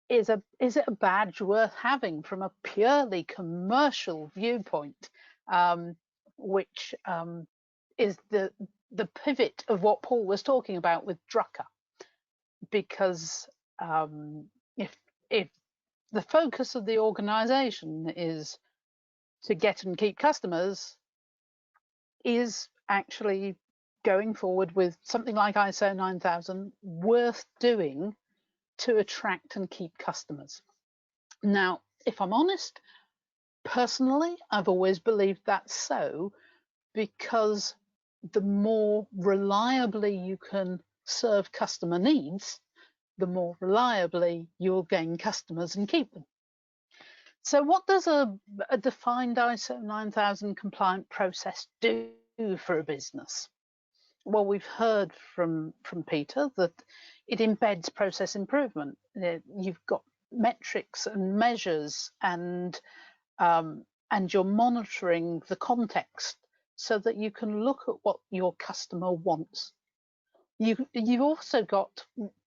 Is it a badge worth having from a purely commercial viewpoint, which is the pivot of what Paul was talking about with Drucker? because if the focus of the organization is to get and keep customers, is actually going forward with something like ISO 9000 worth doing to attract and keep customers? Now, if I'm honest, personally, I've always believed that's so, because the more reliably you can serve customer needs, the more reliably you'll gain customers and keep them. So what does a defined ISO 9000 compliant process do for a business? Well, we've heard from Peter that it embeds process improvement. You've got metrics and measures, and you're monitoring the context so that you can look at what your customer wants. You've also got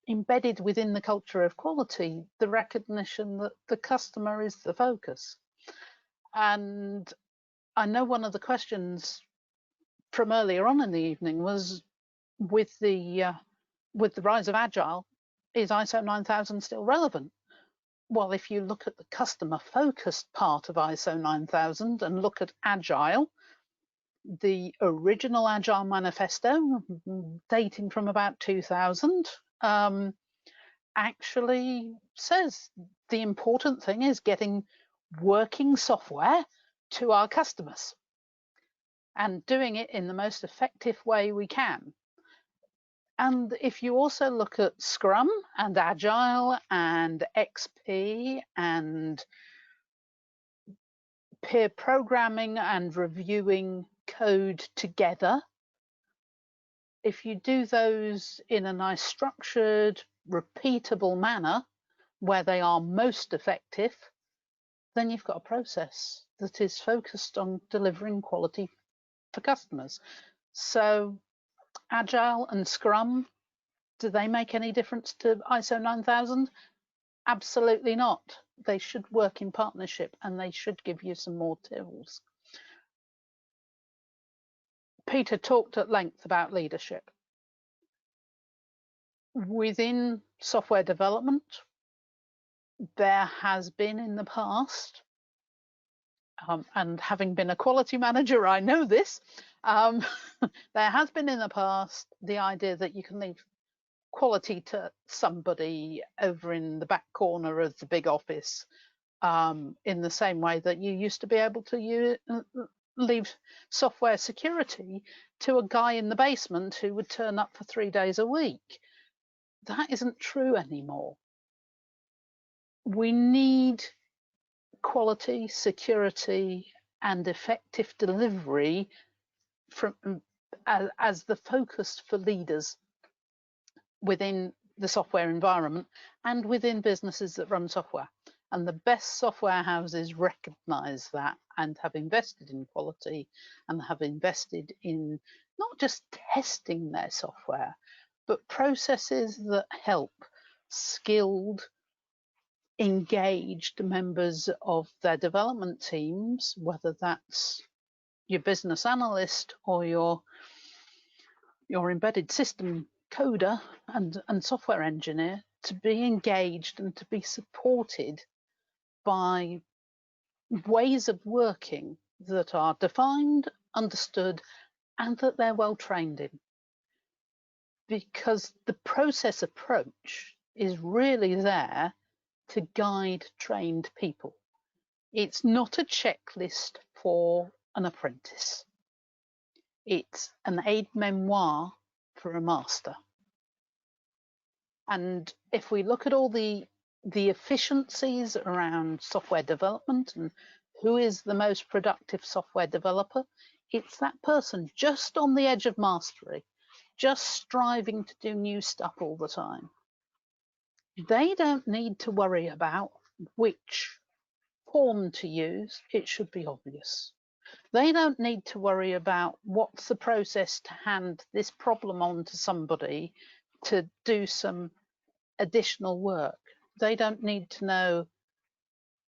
embedded within the culture of quality the recognition that the customer is the focus. And I know one of the questions from earlier on in the evening was, with the rise of Agile, is ISO 9000 still relevant? Well, if you look at the customer focused part of ISO 9000 and look at Agile, the original Agile manifesto, dating from about 2000, actually says the important thing is getting working software to our customers and doing it in the most effective way we can. And if you also look at Scrum and Agile and XP and peer programming and reviewing code together, if you do those in a nice structured, repeatable manner where they are most effective, then you've got a process that is focused on delivering quality for customers. So Agile and Scrum, do they make any difference to ISO 9000? Absolutely not. They should work in partnership, and they should give you some more tools. Peter talked at length about leadership. Within software development, there has been in the past, and having been a quality manager, I know this, there has been in the past the idea that you can leave quality to somebody over in the back corner of the big office, in the same way that you used to be able to leave software security to a guy in the basement who would turn up for 3 days a week. That isn't true anymore. We need quality, security, and effective delivery as the focus for leaders within the software environment and within businesses that run software. And the best software houses recognize that and have invested in quality and have invested in not just testing their software, but processes that help skilled, engaged members of their development teams, whether that's your business analyst or your embedded system coder and software engineer, to be engaged and to be supported by ways of working that are defined, understood, and that they're well trained in. Because the process approach is really there to guide trained people. It's not a checklist for an apprentice. It's an aide-memoire for a master. And if we look at all the efficiencies around software development and who is the most productive software developer, it's that person just on the edge of mastery, just striving to do new stuff all the time. They don't need to worry about which form to use. It should be obvious. They don't need to worry about what's the process to hand this problem on to somebody to do some additional work. They don't need to know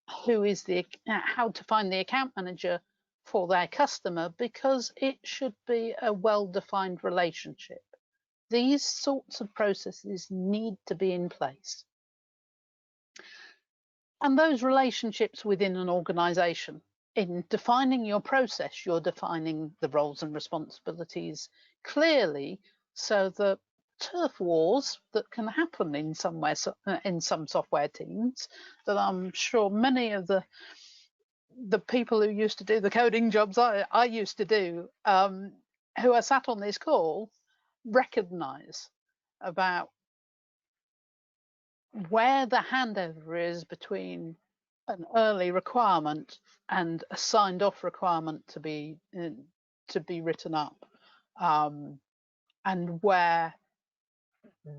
how to find the account manager for their customer, because it should be a well-defined relationship. These sorts of processes need to be in place. And those relationships within an organisation. In defining your process, you're defining the roles and responsibilities clearly, so that turf wars that can happen in some software teams, that I'm sure many of the people who used to do the coding jobs I used to do, who are sat on this call, recognise about where the handover is between an early requirement and a signed off requirement to be written up, and where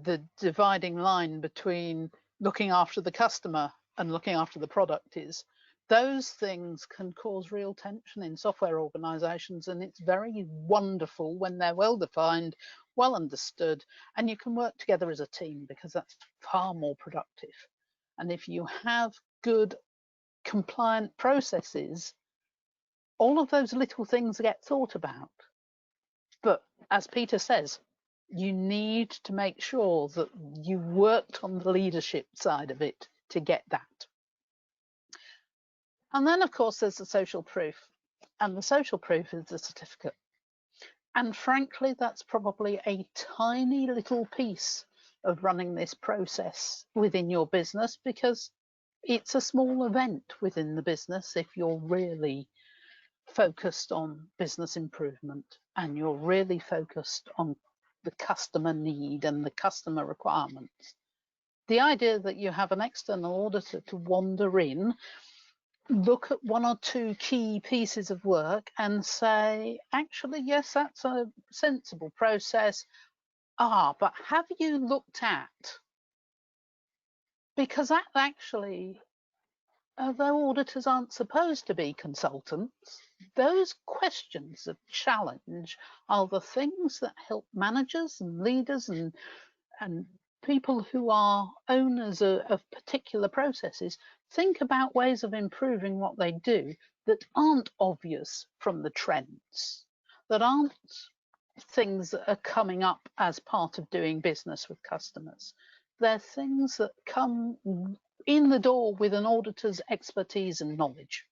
the dividing line between looking after the customer and looking after the product is. Those things can cause real tension in software organizations, and it's very wonderful when they're well defined, well understood, and you can work together as a team, because that's far more productive. And if you have good compliant processes, all of those little things get thought about. But as Peter says, you need to make sure that you worked on the leadership side of it to get that. And then, of course, there's the social proof. And the social proof is the certificate. And frankly, that's probably a tiny little piece of running this process within your business, because it's a small event within the business if you're really focused on business improvement and you're really focused on the customer need and the customer requirements. The idea that you have an external auditor to wander in, look at one or two key pieces of work and say, actually, yes, that's a sensible process. But have you looked at? Because that actually, although auditors aren't supposed to be consultants, those questions of challenge are the things that help managers and leaders and people who are owners of particular processes think about ways of improving what they do that aren't obvious from the trends, that aren't things that are coming up as part of doing business with customers. They're things that come in the door with an auditor's expertise and knowledge.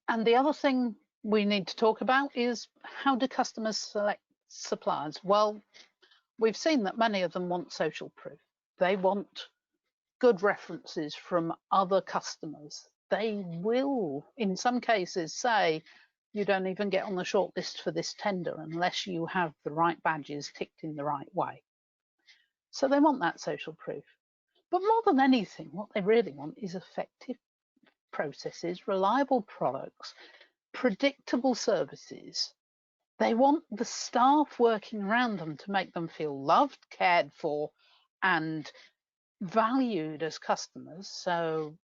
And the other thing we need to talk about is, how do customers select suppliers? Well, we've seen that many of them want social proof. They want good references from other customers. They will, in some cases, say, you don't even get on the short list for this tender unless you have the right badges ticked in the right way. So they want that social proof. But more than anything, what they really want is effective processes, reliable products, predictable services. They want the staff working around them to make them feel loved, cared for, and valued as customers. So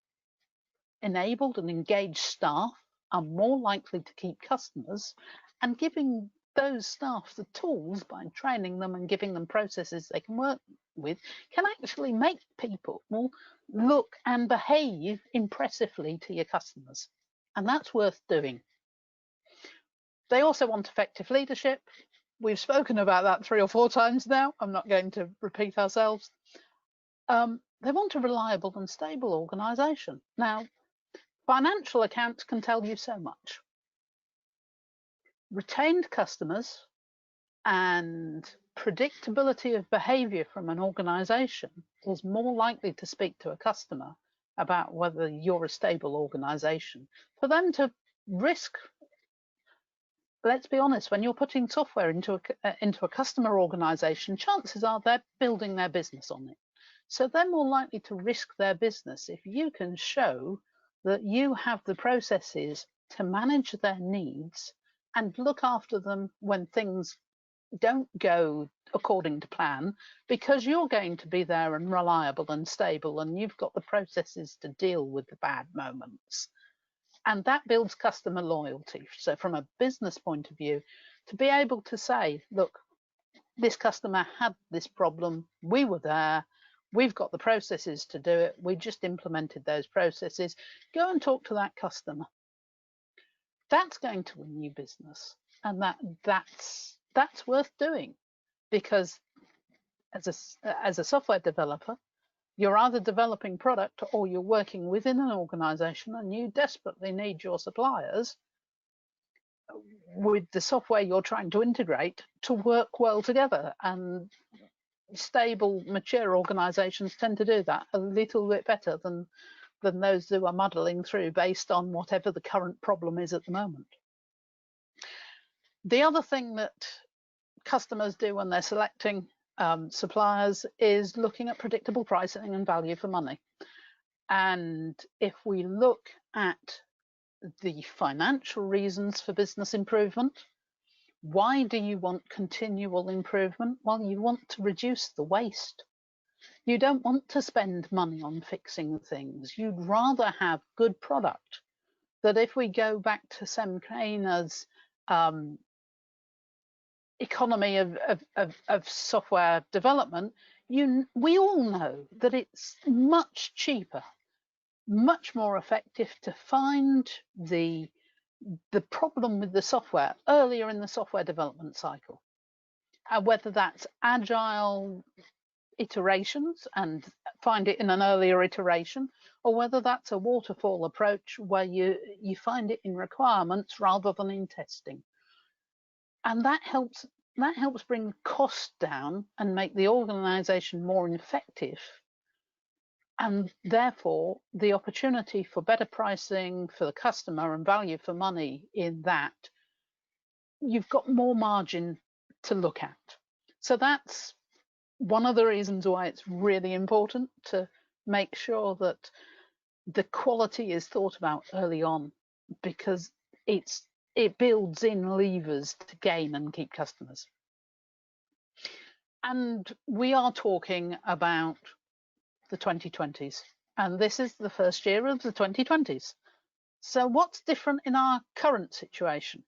enabled and engaged staff are more likely to keep customers, and giving those staff the tools by training them and giving them processes they can work with can actually make people look and behave impressively to your customers. And that's worth doing. They also want effective leadership. We've spoken about that 3 or 4 times now. I'm not going to repeat ourselves. They want a reliable and stable organisation. Now, financial accounts can tell you so much. Retained customers and predictability of behaviour from an organisation is more likely to speak to a customer about whether you're a stable organisation. For them to risk, let's be honest, when you're putting software into a customer organisation, chances are they're building their business on it. So they're more likely to risk their business if you can show that you have the processes to manage their needs and look after them when things don't go according to plan, because you're going to be there and reliable and stable, and you've got the processes to deal with the bad moments. And that builds customer loyalty. So from a business point of view, to be able to say, look, this customer had this problem, we were there, we've got the processes to do it, we just implemented those processes, go and talk to that customer. That's going to win you business. and that's worth doing, because as a software developer, you're either developing product or you're working within an organization and you desperately need your suppliers with the software you're trying to integrate to work well together. And stable, mature organizations tend to do that a little bit better than those who are muddling through based on whatever the current problem is at the moment. The other thing that customers do when they're selecting suppliers is looking at predictable pricing and value for money. And if we look at the financial reasons for business improvement, why do you want continual improvement? Well, you want to reduce the waste. You don't want to spend money on fixing things. You'd rather have good product. That if we go back to Sem Kramer's economy of software development, we all know that it's much cheaper, much more effective to find the problem with the software earlier in the software development cycle, whether that's agile iterations and find it in an earlier iteration, or whether that's a waterfall approach where you find it in requirements rather than in testing. And that helps bring cost down and make the organization more effective. And therefore, the opportunity for better pricing for the customer and value for money in that, you've got more margin to look at. So that's one of the reasons why it's really important to make sure that the quality is thought about early on, because it builds in levers to gain and keep customers. And we are talking about the 2020s, and this is the first year of the 2020s. So what's different in our current situation?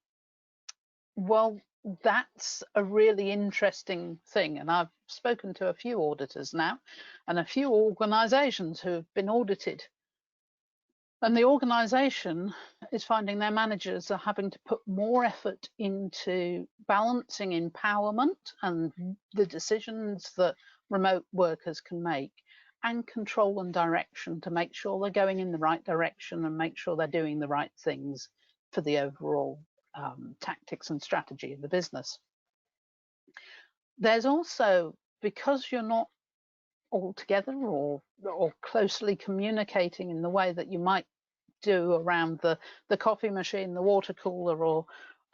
Well, that's a really interesting thing, and I've spoken to a few auditors now and a few organizations who have been audited. And the organization is finding their managers are having to put more effort into balancing empowerment and the decisions that remote workers can make, and control and direction to make sure they're going in the right direction and make sure they're doing the right things for the overall tactics and strategy of the business. There's also, because you're not all together or closely communicating in the way that you might do around the coffee machine, the water cooler,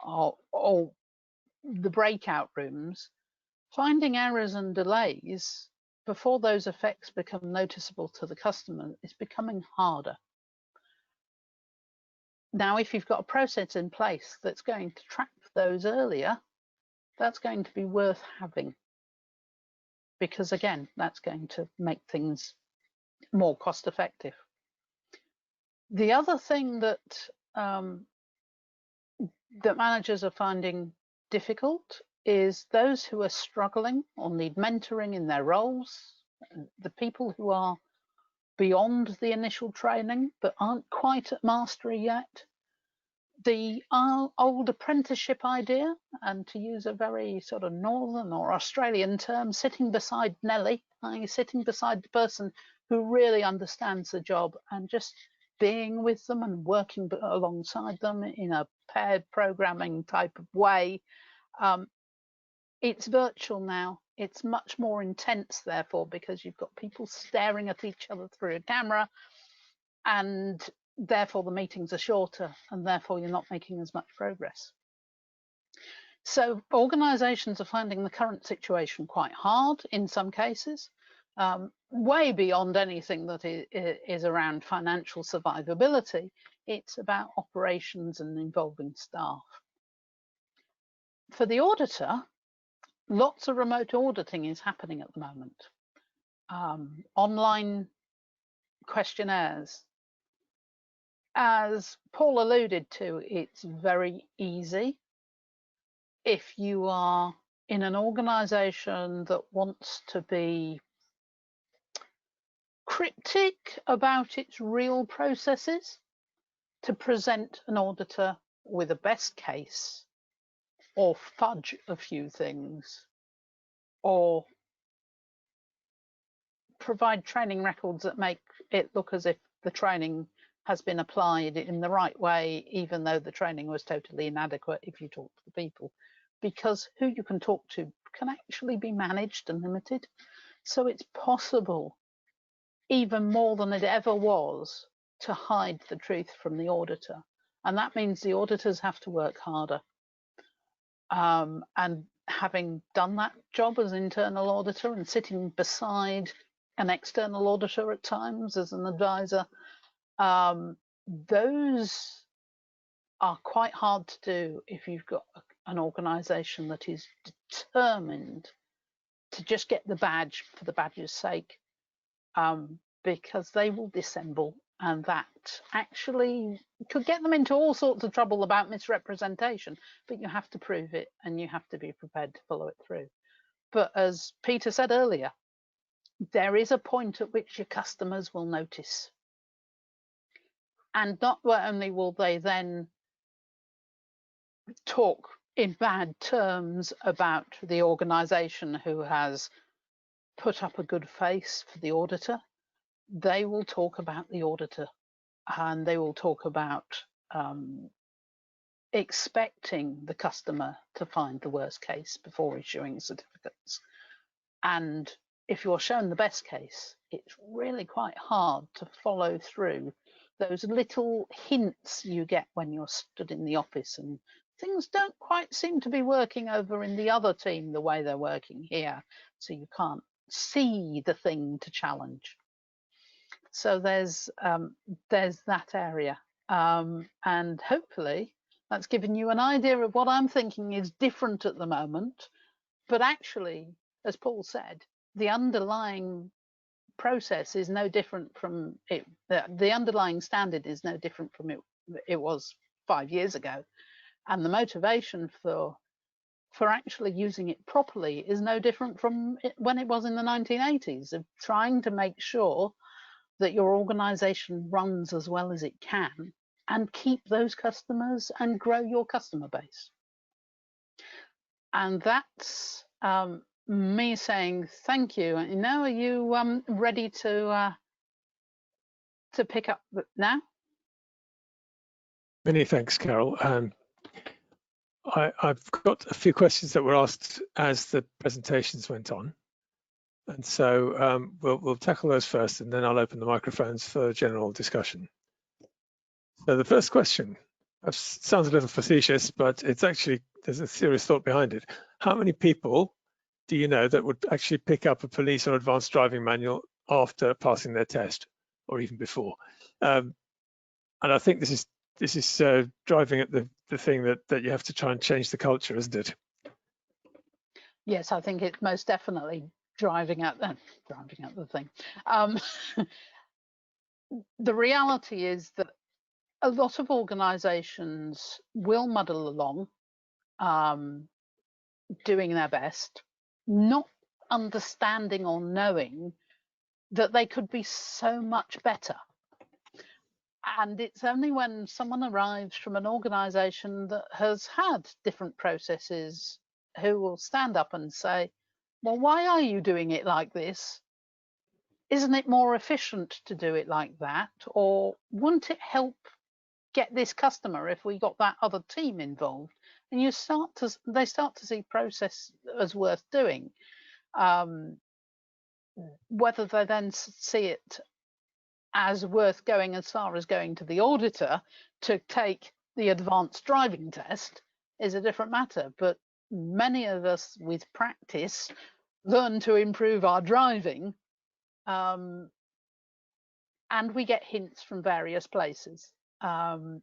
or the breakout rooms, finding errors and delays before those effects become noticeable to the customer is becoming harder. Now, if you've got a process in place that's going to track those earlier, that's going to be worth having, because again, that's going to make things more cost effective. The other thing that that managers are finding difficult is those who are struggling or need mentoring in their roles, the people who are beyond the initial training but aren't quite at mastery yet. The old apprenticeship idea, and to use a very sort of northern or Australian term, sitting beside Nelly, sitting beside the person who really understands the job and just being with them and working alongside them in a paired programming type of way. It's virtual now. It's much more intense, therefore, because you've got people staring at each other through a camera, and therefore the meetings are shorter, and therefore you're not making as much progress. So organizations are finding the current situation quite hard in some cases, way beyond anything that is around financial survivability. It's about operations and involving staff. For the auditor, lots of remote auditing is happening at the moment. Online questionnaires. As Paul alluded to, it's very easy. If you are in an organization that wants to be cryptic about its real processes, to present an auditor with a best case or fudge a few things, or provide training records that make it look as if the training has been applied in the right way, even though the training was totally inadequate if you talk to the people, because who you can talk to can actually be managed and limited. So it's possible, even more than it ever was, to hide the truth from the auditor. And that means the auditors have to work harder. And having done that job as internal auditor and sitting beside an external auditor at times as an advisor, those are quite hard to do if you've got an organization that is determined to just get the badge for the badge's sake, because they will dissemble, and that actually could get them into all sorts of trouble about misrepresentation, but you have to prove it and you have to be prepared to follow it through. But as Peter said earlier, there is a point at which your customers will notice. And not only will they then talk in bad terms about the organization who has put up a good face for the auditor, they will talk about the auditor, and they will talk about expecting the customer to find the worst case before issuing certificates. And if you're shown the best case, it's really quite hard to follow through those little hints you get when you're stood in the office and things don't quite seem to be working over in the other team the way they're working here, so you can't see the thing to challenge. So there's that area, and hopefully that's given you an idea of what I'm thinking is different at the moment. But actually, as Paul said, the underlying process is no different from it. The underlying standard is no different from it was 5 years ago, and the motivation for actually using it properly is no different from when it was in the 1980s, of trying to make sure that your organization runs as well as it can and keep those customers and grow your customer base. And that's me saying thank you. Now, are you ready to pick up now? Many thanks, Carol. I've got a few questions that were asked as the presentations went on. And so we'll tackle those first, and then I'll open the microphones for general discussion. So the first question sounds a little facetious, but it's actually, there's a serious thought behind it. How many people do you know that would actually pick up a police or advanced driving manual after passing their test, or even before? And I think this is driving at the thing that you have to try and change the culture, isn't it? Yes, I think it's most definitely driving at the thing. The reality is that a lot of organizations will muddle along, doing their best, not understanding or knowing that they could be so much better. And it's only when someone arrives from an organization that has had different processes who will stand up and say, well, why are you doing it like this? Isn't it more efficient to do it like that? Or wouldn't it help get this customer if we got that other team involved? And they start to see process as worth doing. Whether they then see it as worth going as far as going to the auditor to take the advanced driving test is a different matter. But many of us with practice learn to improve our driving, and we get hints from various places. And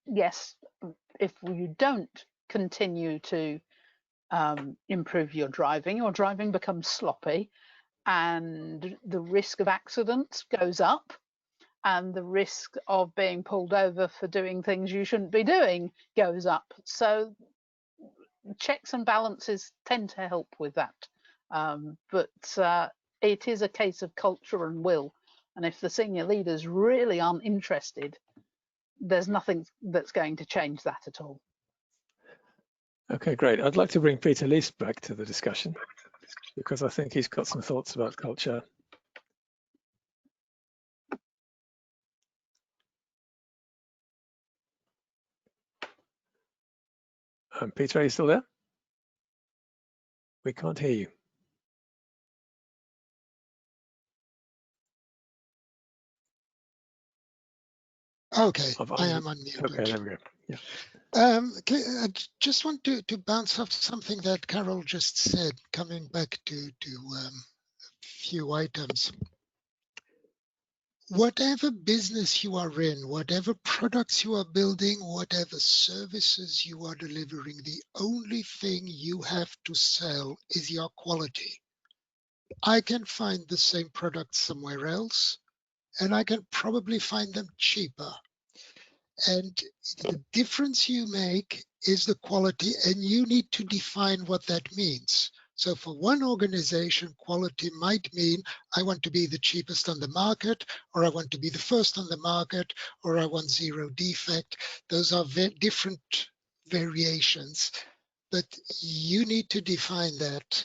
yes, if you don't continue to improve your driving becomes sloppy, and the risk of accidents goes up, and the risk of being pulled over for doing things you shouldn't be doing goes up. So checks and balances tend to help with that. But it is a case of culture and will. And if the senior leaders really aren't interested, there's nothing that's going to change that at all. Okay, great. I'd like to bring Peter Least back to the discussion because I think he's got some thoughts about culture. Peter, are you still there? We can't hear you. Okay, I am unmuted. Okay, there we go. Yeah. I just want to bounce off something that Carol just said, coming back to a few items. Whatever business you are in, whatever products you are building, whatever services you are delivering, the only thing you have to sell is your quality. I can find the same product somewhere else, and I can probably find them cheaper. And the difference you make is the quality, and you need to define what that means. So for one organization, quality might mean I want to be the cheapest on the market, or I want to be the first on the market, or I want zero defect. Those are very different variations, but you need to define that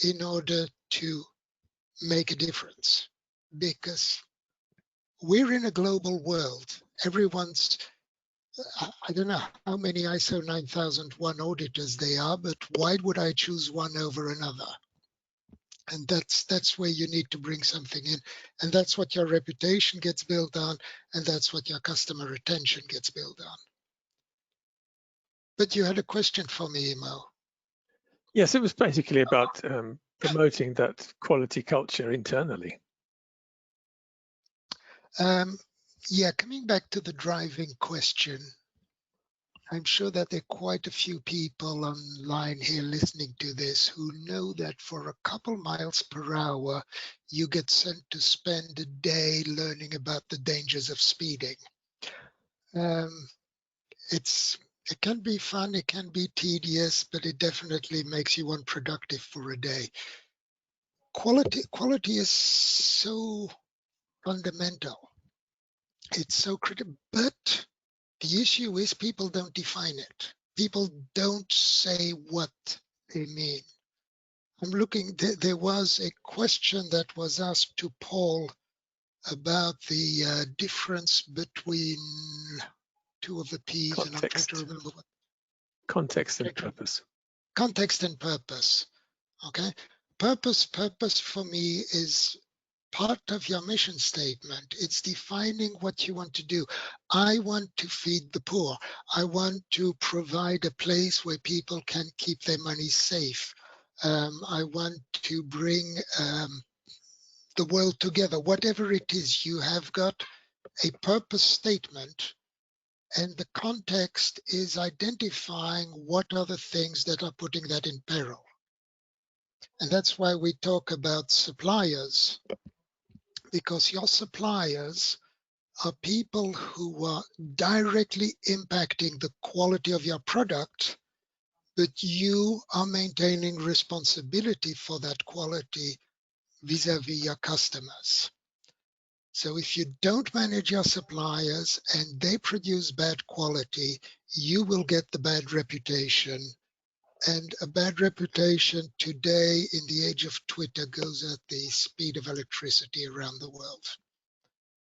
in order to make a difference, because we're in a global world. Everyone's, I don't know how many ISO 9001 auditors they are, but why would I choose one over another? And that's where you need to bring something in. And that's what your reputation gets built on, and that's what your customer retention gets built on. But you had a question for me, Imo. Yes, it was basically about promoting that quality culture internally. Yeah, coming back to the driving question, I'm sure that there are quite a few people online here listening to this who know that for a couple miles per hour, you get sent to spend a day learning about the dangers of speeding. It can be fun, it can be tedious, but it definitely makes you unproductive for a day. Quality is so fundamental. It's so critical, but the issue is people don't define it. People don't say what they mean. I'm looking, there was a question that was asked to Paul about the difference between two of the P's, Context. and I'm trying to remember what. Context and purpose. Context and purpose, okay? Purpose for me is part of your mission statement. It's defining what you want to do. I want to feed the poor. I want to provide a place where people can keep their money safe. I want to bring the world together. Whatever it is, you have got a purpose statement, and the context is identifying what are the things that are putting that in peril. And that's why we talk about suppliers, because your suppliers are people who are directly impacting the quality of your product, but you are maintaining responsibility for that quality vis-a-vis your customers. So if you don't manage your suppliers and they produce bad quality, you will get the bad reputation. And a bad reputation today in the age of Twitter goes at the speed of electricity around the world.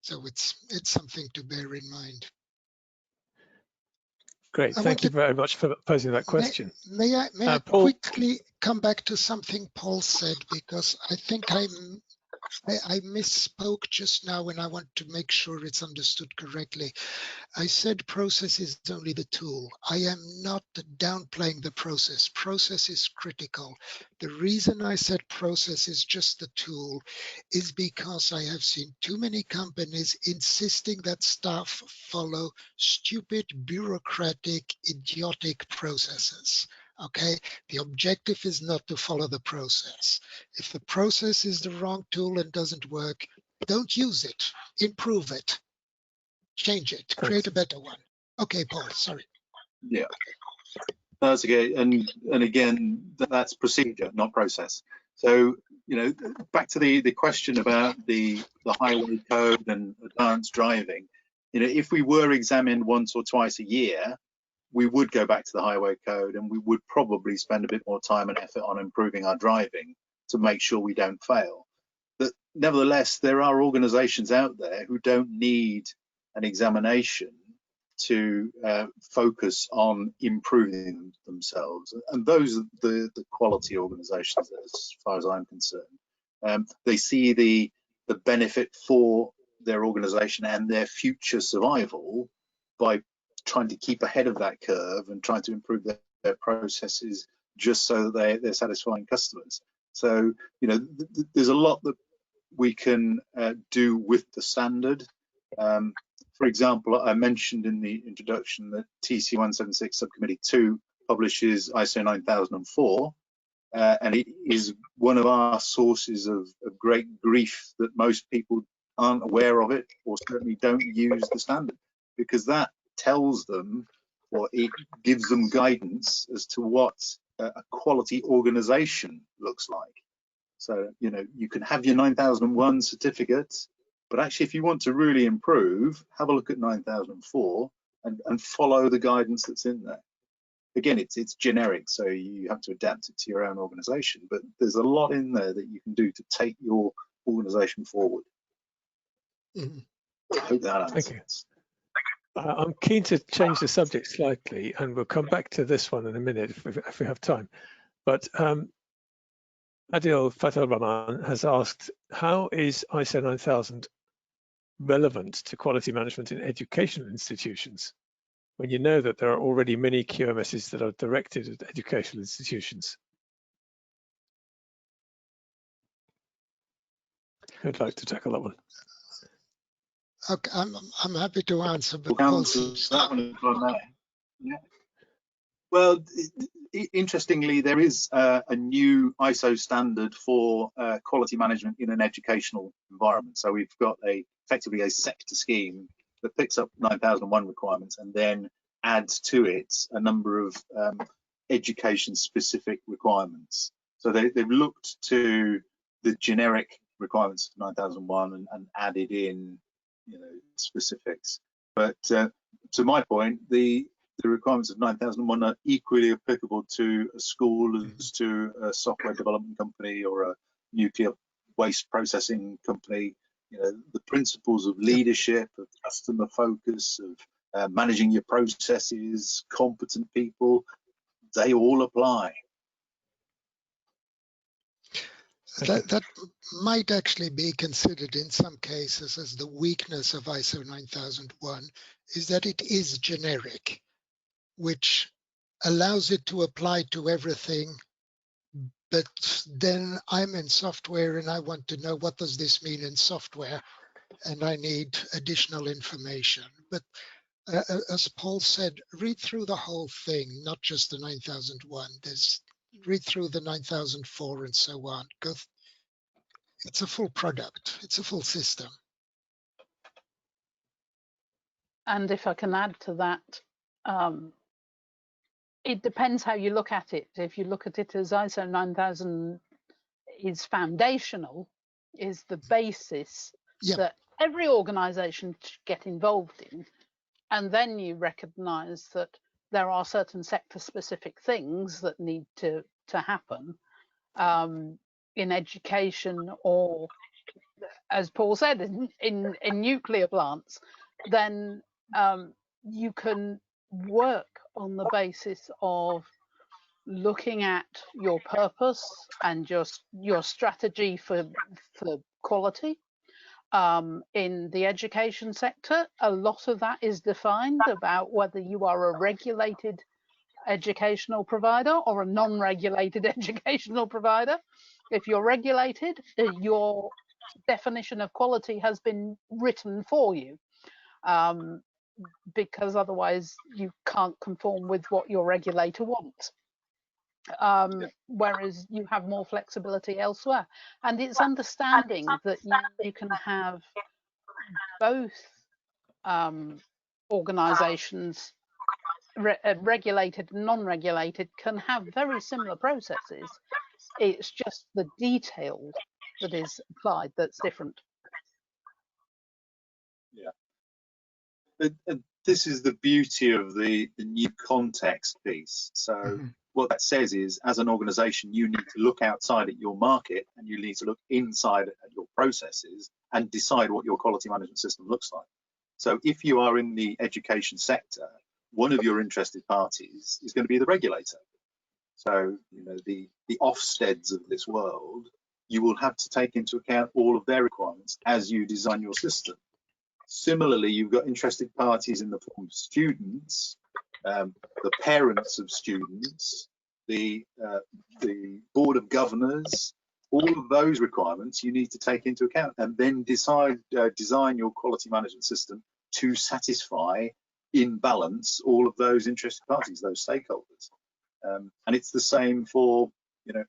So it's something to bear in mind. Great. Thank you very much for posing that question. May I Paul, quickly come back to something Paul said, because I think I misspoke just now, and I want to make sure it's understood correctly. I said process is only the tool. I am not downplaying the process. Process is critical. The reason I said process is just the tool is because I have seen too many companies insisting that staff follow stupid, bureaucratic, idiotic processes. Okay, the objective is not to follow the process. If the process is the wrong tool and doesn't work, don't use it. Improve it. Change it. Create a better one. Okay, Paul, sorry. Yeah, that's okay. And again, that's procedure, not process. So, you know, back to the question about the highway code and advanced driving. You know, if we were examined once or twice a year, we would go back to the highway code, and we would probably spend a bit more time and effort on improving our driving to make sure we don't fail. But nevertheless, there are organisations out there who don't need an examination to focus on improving themselves, and those are the quality organisations, as far as I'm concerned. They see the benefit for their organisation and their future survival by trying to keep ahead of that curve and trying to improve their processes just so that they're satisfying customers. So, you know, there's a lot that we can do with the standard. For example, I mentioned in the introduction that TC 176 Subcommittee 2 publishes ISO 9004, and it is one of our sources of great grief that most people aren't aware of it, or certainly don't use the standard, because that tells them, or it gives them guidance as to what a quality organization looks like. So, you know, you can have your 9001 certificate, but actually if you want to really improve, have a look at 9004 and follow the guidance that's in there. Again, it's generic, so you have to adapt it to your own organization, but there's a lot in there that you can do to take your organization forward. Mm-hmm. I hope that answers. Thank you. I'm keen to change the subject slightly, and we'll come back to this one in a minute if we have time. But Adil Fatal Rahman has asked, how is ISO 9000 relevant to quality management in educational institutions, when you know that there are already many QMSs that are directed at educational institutions? Who'd like to tackle that one? Okay, I'm happy to answer, but We'll Paul answer seems that one if I may. Yeah. Well, interestingly, there is a new ISO standard for quality management in an educational environment. So we've got effectively a sector scheme that picks up 9001 requirements and then adds to it a number of education-specific requirements. So they've looked to the generic requirements of 9001 and added in, you know, specifics. But to my point, the requirements of 9001 are equally applicable to a school as to a software development company or a nuclear waste processing company. You know, the principles of leadership, of customer focus, of managing your processes, competent people, they all apply. that might actually be considered in some cases as the weakness of ISO 9001, is that it is generic, which allows it to apply to everything. But then I'm in software and I want to know, what does this mean in software? And I need additional information. But as Paul said, read through the whole thing, not just the 9001. Read through the 9004 and so on. It's a full product. It's a full system. And if I can add to that, it depends how you look at it. If you look at it as ISO 9000 is foundational, is the basis that every organization should get involved in, and then you recognize that there are certain sector specific things that need to happen in education, or as Paul said, in nuclear plants, then you can work on the basis of looking at your purpose and just your strategy for quality. In the education sector, a lot of that is defined about whether you are a regulated educational provider or a non-regulated educational provider. If you're regulated, your definition of quality has been written for you, because otherwise you can't conform with what your regulator wants. Whereas you have more flexibility elsewhere. And it's understanding that you can have both organizations, regulated and non-regulated, can have very similar processes. It's just the detail that is applied that's different. Yeah. this is the beauty of the new context piece. So what that says is, as an organization, you need to look outside at your market and you need to look inside at your processes and decide what your quality management system looks like. So if you are in the education sector, one of your interested parties is going to be the regulator. So, you know, the Ofsteds of this world, you will have to take into account all of their requirements as you design your system. Similarly, you've got interested parties in the form of students, the parents of students, the board of governors. All of those requirements you need to take into account and then design your quality management system to satisfy, in balance, all of those interested parties, those stakeholders. And it's the same for, you know,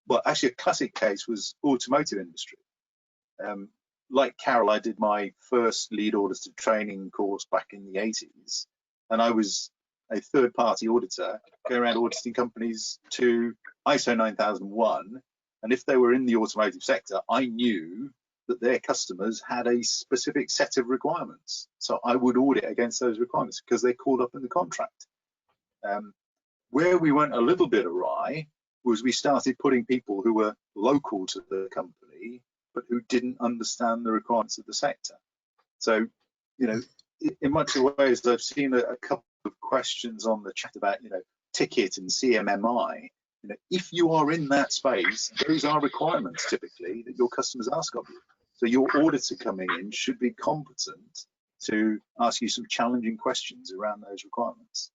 well, actually a classic case was automotive industry. Like Carol, I did my first lead auditor training course back in the 80s, and I was a third-party auditor going around auditing companies to ISO 9001, and if they were in the automotive sector, I knew that their customers had a specific set of requirements, so I would audit against those requirements because they're called up in the contract. Where we went a little bit awry was we started putting people who were local to the company but who didn't understand the requirements of the sector. So, you know, in much of ways, I've seen a couple of questions on the chat about, you know, ticket and CMMI. You know, if you are in that space, those are requirements typically that your customers ask of you. So your auditor coming in should be competent to ask you some challenging questions around those requirements.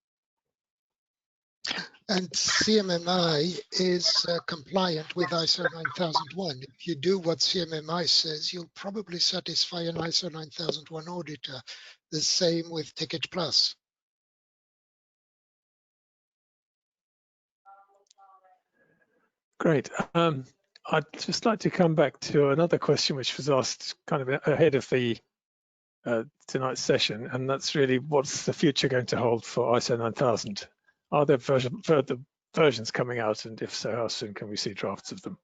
And CMMI is compliant with ISO 9001. If you do what CMMI says, you'll probably satisfy an ISO 9001 auditor. The same with Ticket Plus. Great. I'd just like to come back to another question which was asked kind of ahead of the tonight's session, and that's really what's the future going to hold for ISO 9000? Are there further versions coming out, and if so, how soon can we see drafts of them?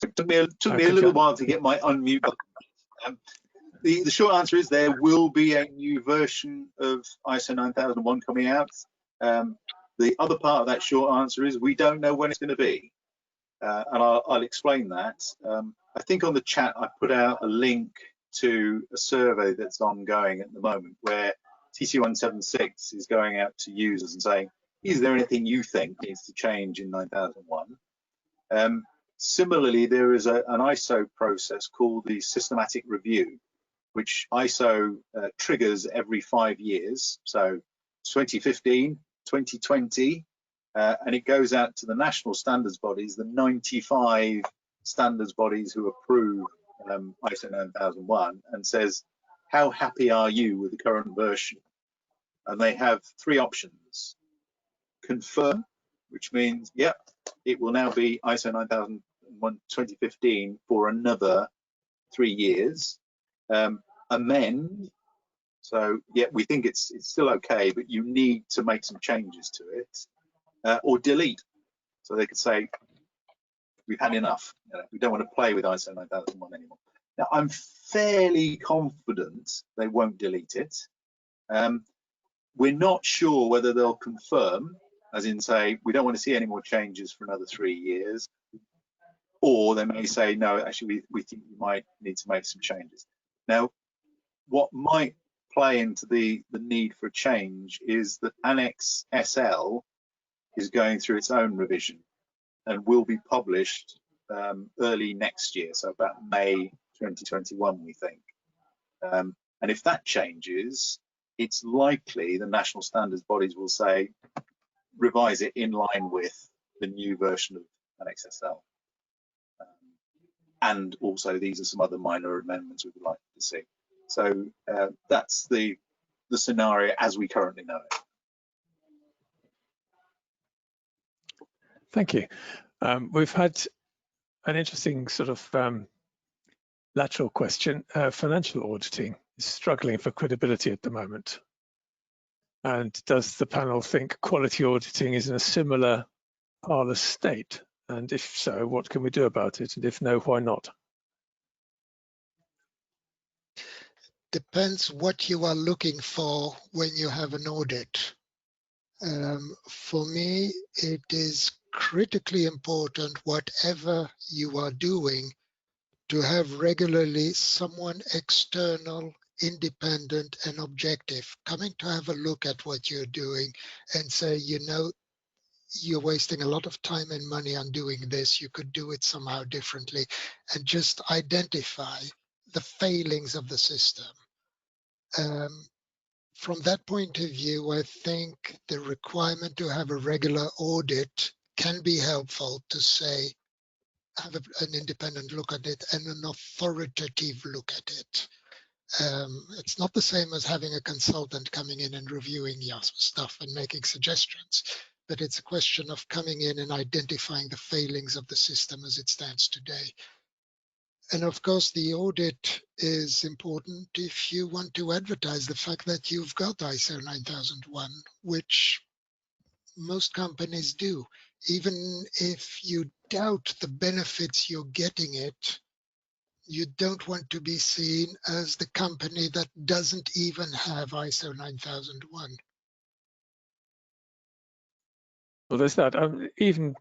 It took me a little while to get my unmute button. The short answer is there will be a new version of ISO 9001 coming out. The other part of that short answer is we don't know when it's going to be, and I'll explain that. I think on the chat I put out a link to a survey that's ongoing at the moment where TC176 is going out to users and saying, is there anything you think needs to change in 9001? Similarly, there is an ISO process called the systematic review, which ISO triggers every 5 years. So 2015, 2020, and it goes out to the national standards bodies, the 95 standards bodies who approve ISO 9001, and says, how happy are you with the current version? And they have 3 options. Confirm, which means, yep, it will now be ISO 9001 2015 for another 3 years. Amend, so yeah, we think it's still okay, but you need to make some changes to it, or delete. So they could say, we've had enough. We don't want to play with ISO 9001 anymore. Now, I'm fairly confident they won't delete it. We're not sure whether they'll confirm, as in say, we don't want to see any more changes for another 3 years, or they may say, no, actually, we think you might need to make some changes. Now, what might play into the need for a change is that Annex SL is going through its own revision and will be published early next year, so about May 2021, we think. And if that changes, it's likely the national standards bodies will say, revise it in line with the new version of Annex SL. And also, these are some other minor amendments we would like to see. So that's the scenario as we currently know it. Thank you. We've had an interesting sort of lateral question. Financial auditing is struggling for credibility at the moment. And does the panel think quality auditing is in a similar parlous state? And if so, what can we do about it? And if no, why not? depends what you are looking for when you have an audit. For me, it is critically important, whatever you are doing, to have regularly someone external, independent and objective coming to have a look at what you're doing and say, you know, you're wasting a lot of time and money on doing this. You could do it somehow differently, and just identify the failings of the system. From that point of view, I think the requirement to have a regular audit can be helpful to say, have an independent look at it and an authoritative look at it. It's not the same as having a consultant coming in and reviewing your stuff and making suggestions, but it's a question of coming in and identifying the failings of the system as it stands today. And of course, the audit is important if you want to advertise the fact that you've got ISO 9001, which most companies do. Even if you doubt the benefits you're getting it, you don't want to be seen as the company that doesn't even have ISO 9001. Well, there's that. Even,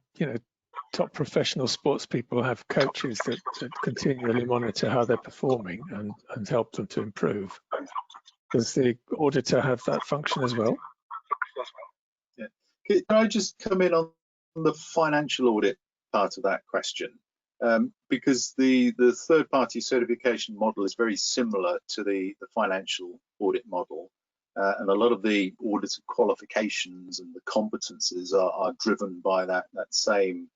top professional sports people have coaches that continually monitor how they're performing and help them to improve. Does the auditor have that function as well? Yeah. Can I just come in on the financial audit part of that question? Because the third-party certification model is very similar to the financial audit model, and a lot of the audit qualifications and the competences are driven by that same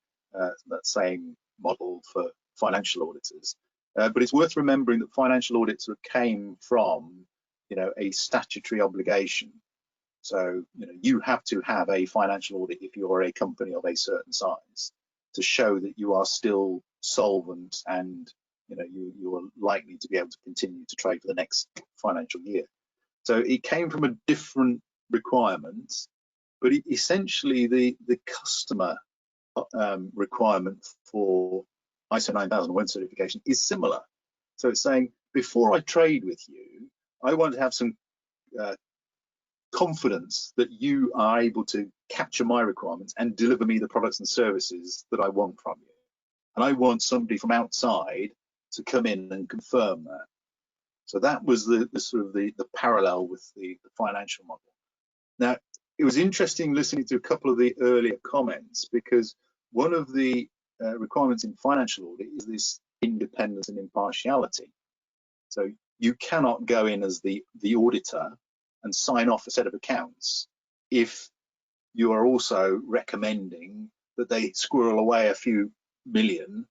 model for financial auditors. But it's worth remembering that financial audits came from, a statutory obligation. So, you have to have a financial audit if you're a company of a certain size to show that you are still solvent and, you are likely to be able to continue to trade for the next financial year. So it came from a different requirement, but essentially the customer requirement for ISO 9001 certification is similar. So it's saying, before I trade with you, I want to have some confidence that you are able to capture my requirements and deliver me the products and services that I want from you. And I want somebody from outside to come in and confirm that. So that was the sort of the parallel with the financial model. Now, it was interesting listening to a couple of the earlier comments, because one of the requirements in financial audit is this independence and impartiality. So you cannot go in as the auditor and sign off a set of accounts if you are also recommending that they squirrel away a few million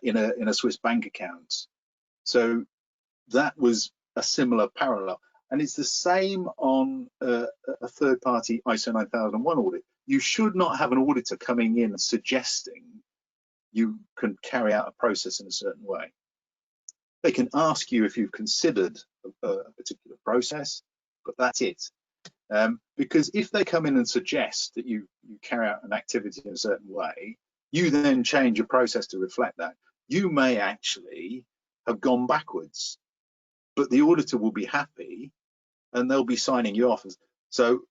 in a Swiss bank account. So that was a similar parallel. And it's the same on a third-party ISO 9001 audit. You should not have an auditor coming in and suggesting you can carry out a process in a certain way. They can ask you if you've considered a particular process, but that's it. Because if they come in and suggest that you carry out an activity in a certain way, you then change your process to reflect that, you may actually have gone backwards, but the auditor will be happy and they'll be signing you off. So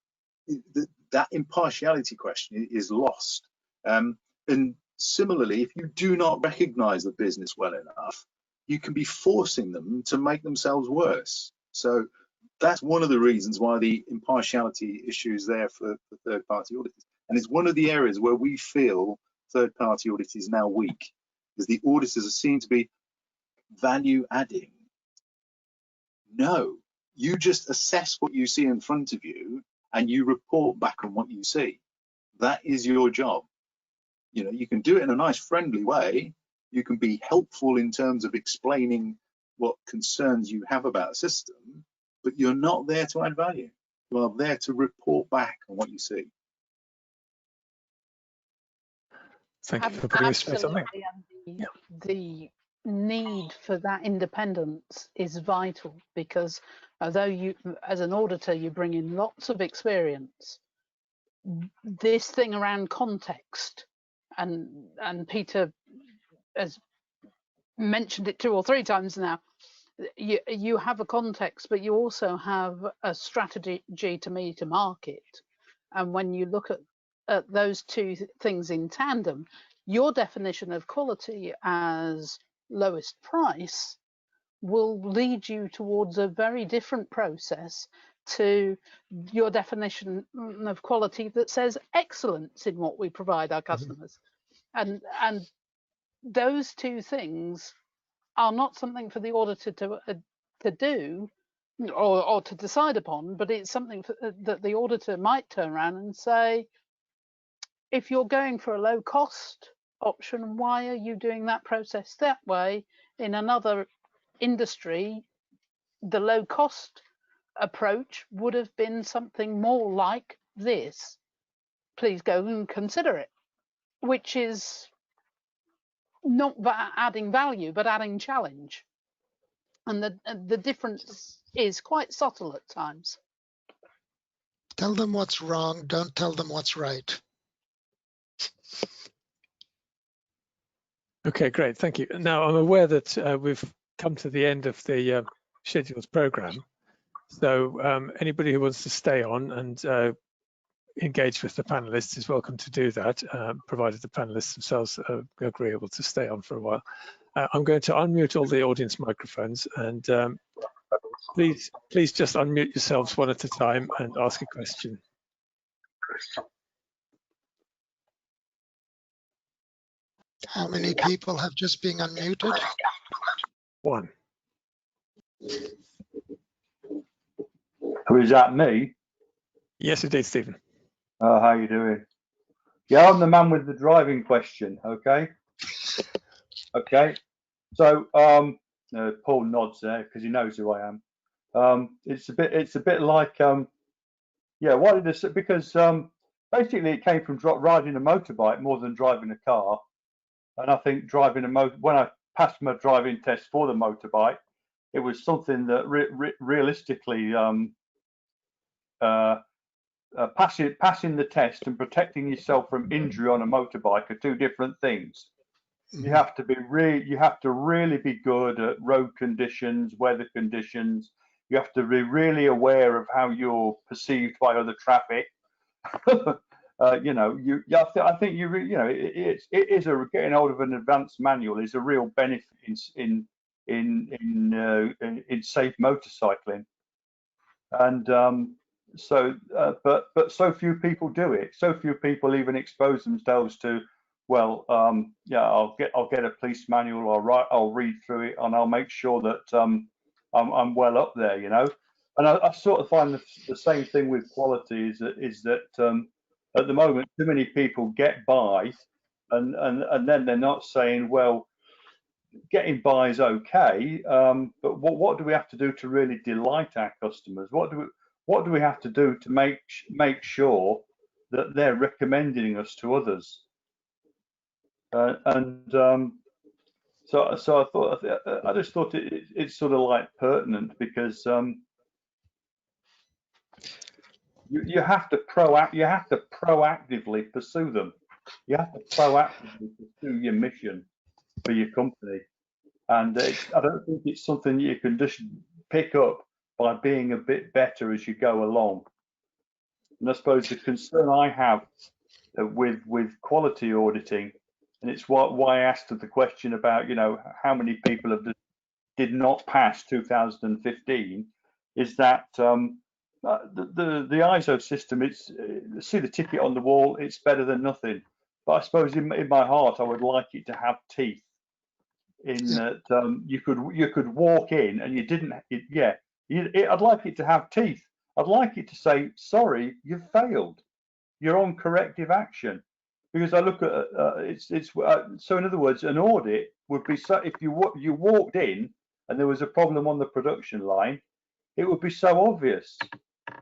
that impartiality question is lost. And similarly, if you do not recognize the business well enough, you can be forcing them to make themselves worse. So that's one of the reasons why the impartiality issue is there for third-party auditors. And it's one of the areas where we feel third-party audit is now weak, because the auditors are seen to be value adding. No, you just assess what you see in front of you and you report back on what you see. That is your job. You can do it in a nice, friendly way. You can be helpful in terms of explaining what concerns you have about a system, but you're not there to add value. You are there to report back on what you see. Thank you for putting this straight on there. Yeah. The need for that independence is vital, because although you, as an auditor, you bring in lots of experience, this thing around context, and Peter has mentioned it 2 or 3 times now, you have a context, but you also have a strategy to meet a market. And when you look at those two things in tandem, your definition of quality as lowest price will lead you towards a very different process to your definition of quality that says excellence in what we provide our customers. And those two things are not something for the auditor to do or to decide upon, but it's something that the auditor might turn around and say, if you're going for a low cost option, why are you doing that process that way? In another industry, the low cost approach would have been something more like this. Please go and consider it, which is not adding value, but adding challenge. And the difference is quite subtle at times. Tell them what's wrong. Don't tell them what's right. Okay, great. Thank you. Now, I'm aware that we've come to the end of the scheduled program. So anybody who wants to stay on and engage with the panelists is welcome to do that, provided the panelists themselves are agreeable to stay on for a while. I'm going to unmute all the audience microphones, and please just unmute yourselves one at a time and ask a question. How many people have just been unmuted? One. Who is that, me? Yes, indeed, Stephen. How you doing? Yeah, I'm the man with the driving question. Okay. Okay. So, Paul nods there because he knows who I am. It's a bit like, yeah. Why did this? Because basically it came from riding a motorbike more than driving a car, and I think driving when I passed my driving test for the motorbike, it was something that realistically. Passing the test and protecting yourself from injury on a motorbike are two different things. You have to really be good at road conditions, weather conditions. You have to be really aware of how you're perceived by other traffic. You know, I think it is getting hold of an advanced manual is a real benefit in safe motorcycling, and but so few people do it. So few people even expose themselves to, well, yeah, I'll get a police manual, I'll read through it, and I'll make sure that I'm well up there, you know. And I sort of find the same thing with quality is that at the moment too many people get by, and then they're not saying, well, getting by is okay, but what do we have to do to really delight our customers? What do we have to do to make sure that they're recommending us to others? So I just thought it's sort of like pertinent because you have to proactively pursue them. You have to proactively pursue your mission for your company, and I don't think it's something you can just pick up by being a bit better as you go along. And I suppose the concern I have with quality auditing, and it's why I asked the question about, you know, how many people did not pass 2015, is that the ISO system, it's see the ticket on the wall, it's better than nothing. But I suppose in my heart, I would like it to have teeth. In that you could walk in and you didn't. I'd like it to have teeth. I'd like it to say, sorry, you've failed. You're on corrective action. Because I look at so in other words, an audit would be so if you walked in and there was a problem on the production line, it would be so obvious.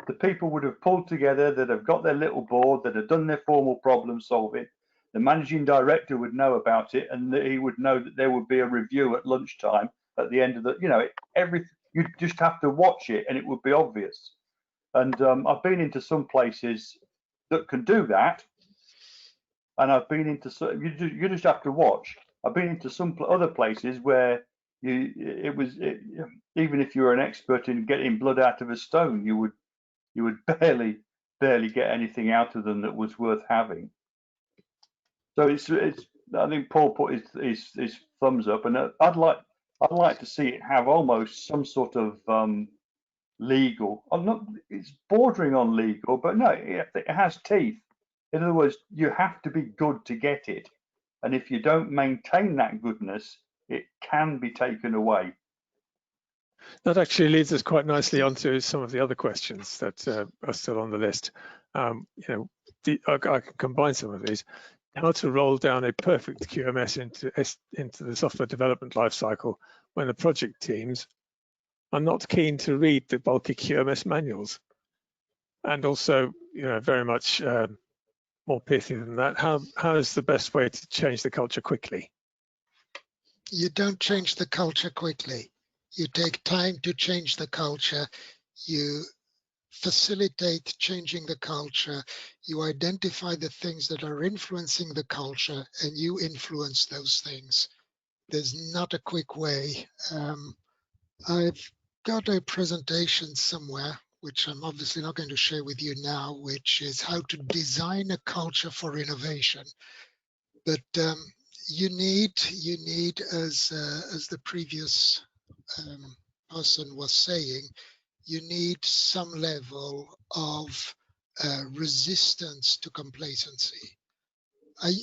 The people would have pulled together, that have got their little board, that have done their formal problem solving. The managing director would know about it, and he would know that there would be a review at lunchtime at the end of the, you know, you just have to watch it and it would be obvious. And I've been into some places that can do that, and I've been into, you just have to watch. I've been into some other places where Even if you were an expert in getting blood out of a stone, you would barely get anything out of them that was worth having. So it's I think Paul put his thumbs up, and I'd like to see it have almost some sort of legal. It's bordering on legal, but no, it has teeth. In other words, you have to be good to get it, and if you don't maintain that goodness, it can be taken away. That actually leads us quite nicely onto some of the other questions that are still on the list. I can combine some of these. How to roll down a perfect QMS into the software development lifecycle when the project teams are not keen to read the bulky QMS manuals, and also, very much more pithy than that. How is the best way to change the culture quickly? You don't change the culture quickly. You take time to change the culture. You facilitate changing the culture. You identify the things that are influencing the culture, and you influence those things. There's not a quick way. I've got a presentation somewhere, which I'm obviously not going to share with you now, which is how to design a culture for innovation. But you need, as the previous person was saying, you need some level of resistance to complacency.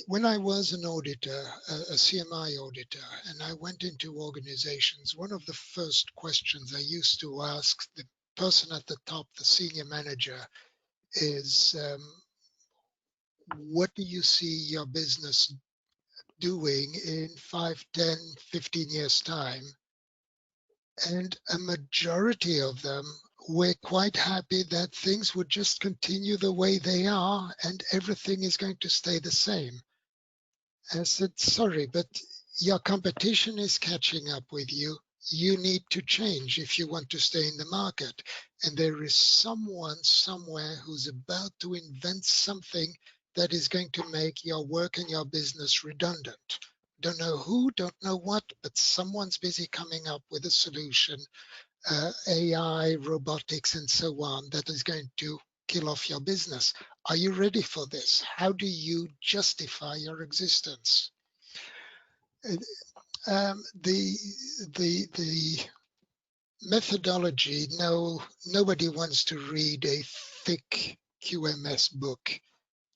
When I was an auditor, a CMI auditor, and I went into organizations, one of the first questions I used to ask the person at the top, the senior manager, is what do you see your business doing in 5, 10, 15 years' time? And a majority of them were quite happy that things would just continue the way they are and everything is going to stay the same. I said, sorry, but your competition is catching up with you. You need to change if you want to stay in the market. And there is someone somewhere who's about to invent something that is going to make your work and your business redundant. Don't know who, don't know what, but someone's busy coming up with a solution, AI, robotics, and so on, that is going to kill off your business. Are you ready for this? How do you justify your existence? The methodology, nobody wants to read a thick QMS book.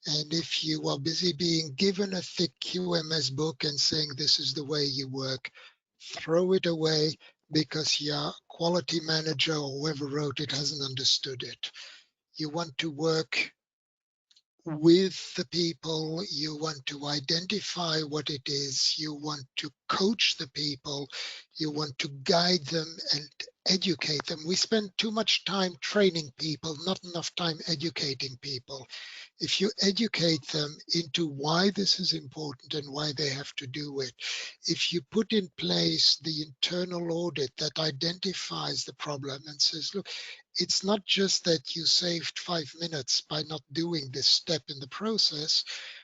And if you are busy being given a thick QMS book and saying this is the way you work, throw it away because your quality manager or whoever wrote it hasn't understood it. You want to work with the people, you want to identify what it is, you want to coach the people, you want to guide them and educate them. We spend too much time training people, not enough time educating people. If you educate them into why this is important and why they have to do it, if you put in place the internal audit that identifies the problem and says, look, it's not just that you saved 5 minutes by not doing this step in the process,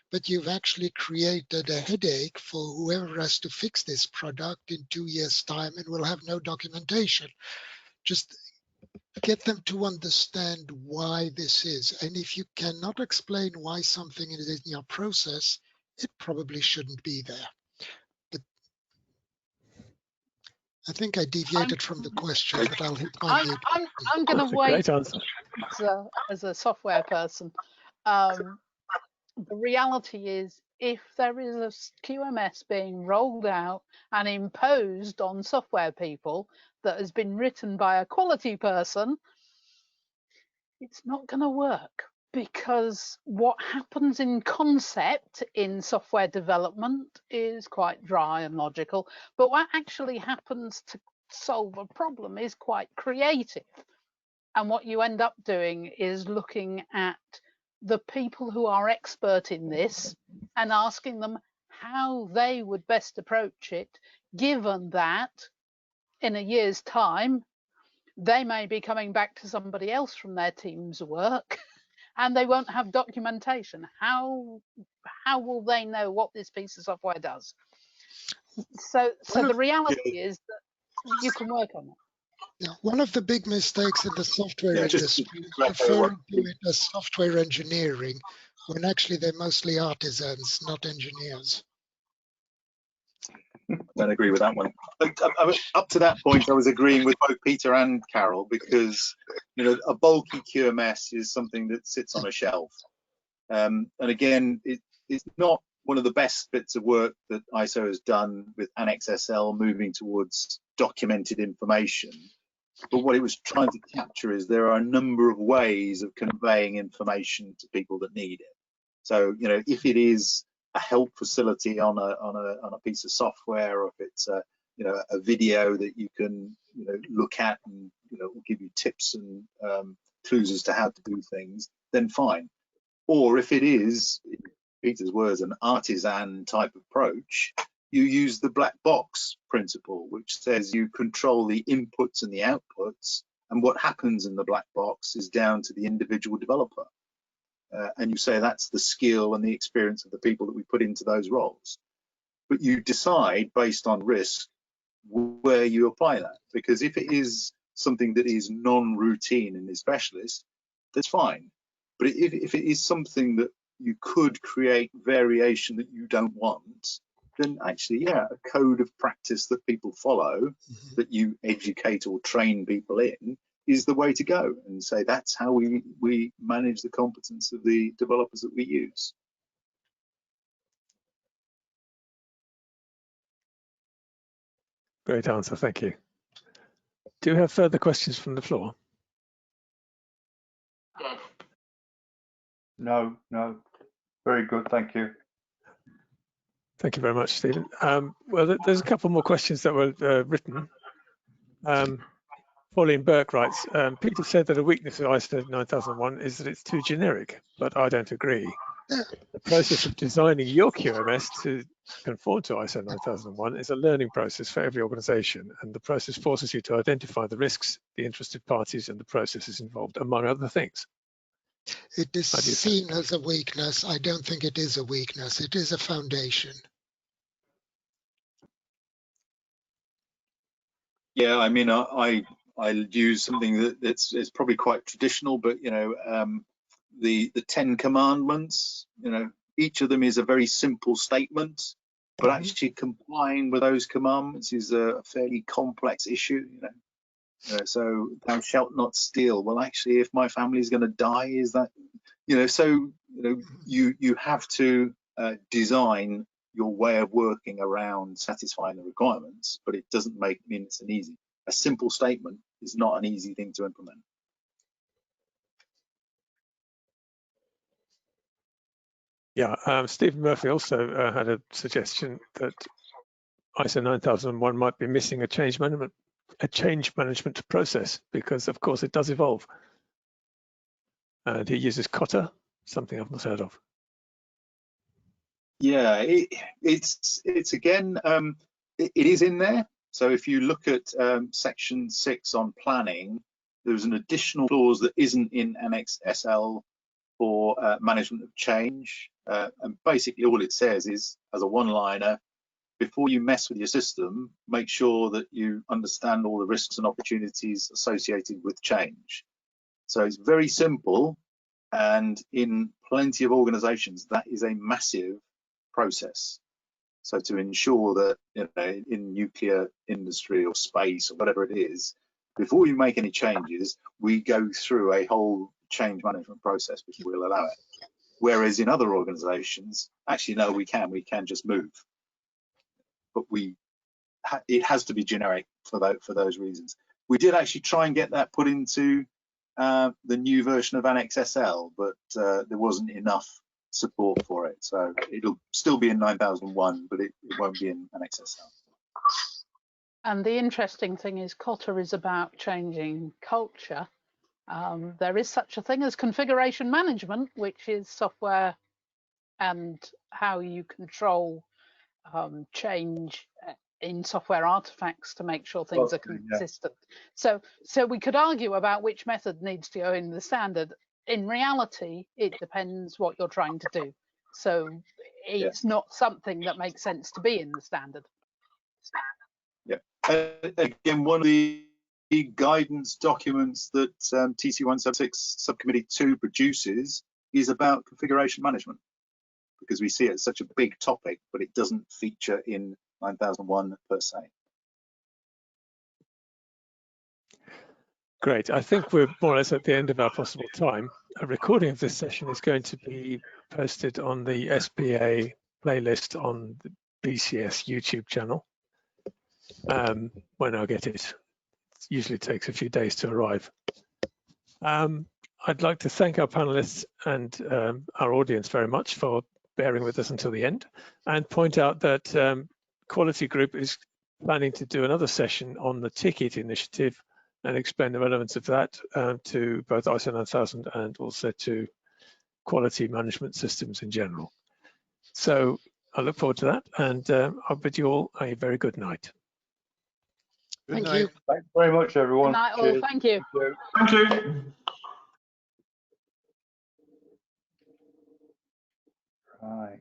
but you've actually created a headache for whoever has to fix this product in 2 years' time and will have no documentation. Just get them to understand why this is. And if you cannot explain why something is in your process, it probably shouldn't be there. But I think I deviated from the question, but I'll hit my mute. I'm going to wait Great answer. as a software person. The reality is, if there is a QMS being rolled out and imposed on software people that has been written by a quality person, it's not going to work, because what happens in concept in software development is quite dry and logical, but what actually happens to solve a problem is quite creative. And what you end up doing is looking at the people who are expert in this and asking them how they would best approach it, given that in a year's time they may be coming back to somebody else from their team's work and they won't have documentation. How will they know what this piece of software does? So the reality is You can work on it. Yeah, one of the big mistakes in the software Yeah, industry is referring to it as software engineering, when actually they're mostly artisans, not engineers. I don't agree with that one. Up to that point, I was agreeing with both Peter and Carol, because a bulky QMS is something that sits on a shelf, and again, it's not one of the best bits of work that ISO has done with Annex SL moving towards documented information. But what it was trying to capture is there are a number of ways of conveying information to people that need it. So, if it is a help facility on a piece of software, or if it's a video that you can look at and will give you tips and clues as to how to do things, then fine. Or if it is, in Peter's words, an artisan type approach, you use the black box principle, which says you control the inputs and the outputs, and what happens in the black box is down to the individual developer. And you say that's the skill and the experience of the people that we put into those roles. But you decide based on risk where you apply that, because if it is something that is non-routine and is specialist, that's fine. But if it is something that you could create variation that you don't want, then actually, yeah, a code of practice that people follow, that you educate or train people in, is the way to go, and say that's how we manage the competence of the developers that we use. Great answer, thank you. Do you have further questions from the floor? No. Very good, thank you. Thank you very much, Stephen. Well, there's a couple more questions that were written. Pauline Burke writes, Peter said that a weakness of ISO 9001 is that it's too generic, but I don't agree. The process of designing your QMS to conform to ISO 9001 is a learning process for every organization, and the process forces you to identify the risks, the interested parties, and the processes involved, among other things. It is seen as a weakness. I don't think it is a weakness. It is a foundation. Yeah, I mean, I use something that's probably quite traditional, but the 10 commandments, each of them is a very simple statement, but actually complying with those commandments is a fairly complex issue. So thou shalt not steal. Well, actually, if my family is going to die, is that so you have to design your way of working around satisfying the requirements, but it doesn't mean it's an easy. A simple statement is not an easy thing to implement. Yeah, Stephen Murphy also had a suggestion that ISO 9001 might be missing a change management process, because of course it does evolve. And he uses Cotter, something I've not heard of. Yeah, it's again, it is in there. So if you look at section 6 on planning, there's an additional clause that isn't in Annex SL for management of change. And basically all it says is, as a one-liner, before you mess with your system, make sure that you understand all the risks and opportunities associated with change. So it's very simple, and in plenty of organizations, that is a massive process. So to ensure that in nuclear industry or space or whatever it is, before you make any changes, we go through a whole change management process before we'll allow it. Whereas in other organizations, actually no, we can just move, but it has to be generic for those reasons. We did actually try and get that put into the new version of Annex SL, but there wasn't enough support for it, so it'll still be in 9001, but it won't be in Annex SL. And the interesting thing is Cotter is about changing culture. There is such a thing as configuration management, which is software and how you control change in software artifacts to make sure things are consistent. Yeah. So we could argue about which method needs to go in the standard. In reality, it depends what you're trying to do. So it's not something that makes sense to be in the standard. Yeah. Again, one of the guidance documents that TC176 Subcommittee 2 produces is about configuration management, because we see it as such a big topic, but it doesn't feature in 9001 per se. Great. I think we're more or less at the end of our possible time. A recording of this session is going to be posted on the SPA playlist on the BCS YouTube channel when I get it. It usually takes a few days to arrive. I'd like to thank our panelists and our audience very much for bearing with us until the end, and point out that Quality Group is planning to do another session on the ticket initiative and explain the relevance of that to both ISO 9000 and also to quality management systems in general. So I look forward to that, and I'll bid you all a very good night. Good Thank night. you. Thanks very much, everyone. Good night all. Cheers. Thank you. Thank you. Right.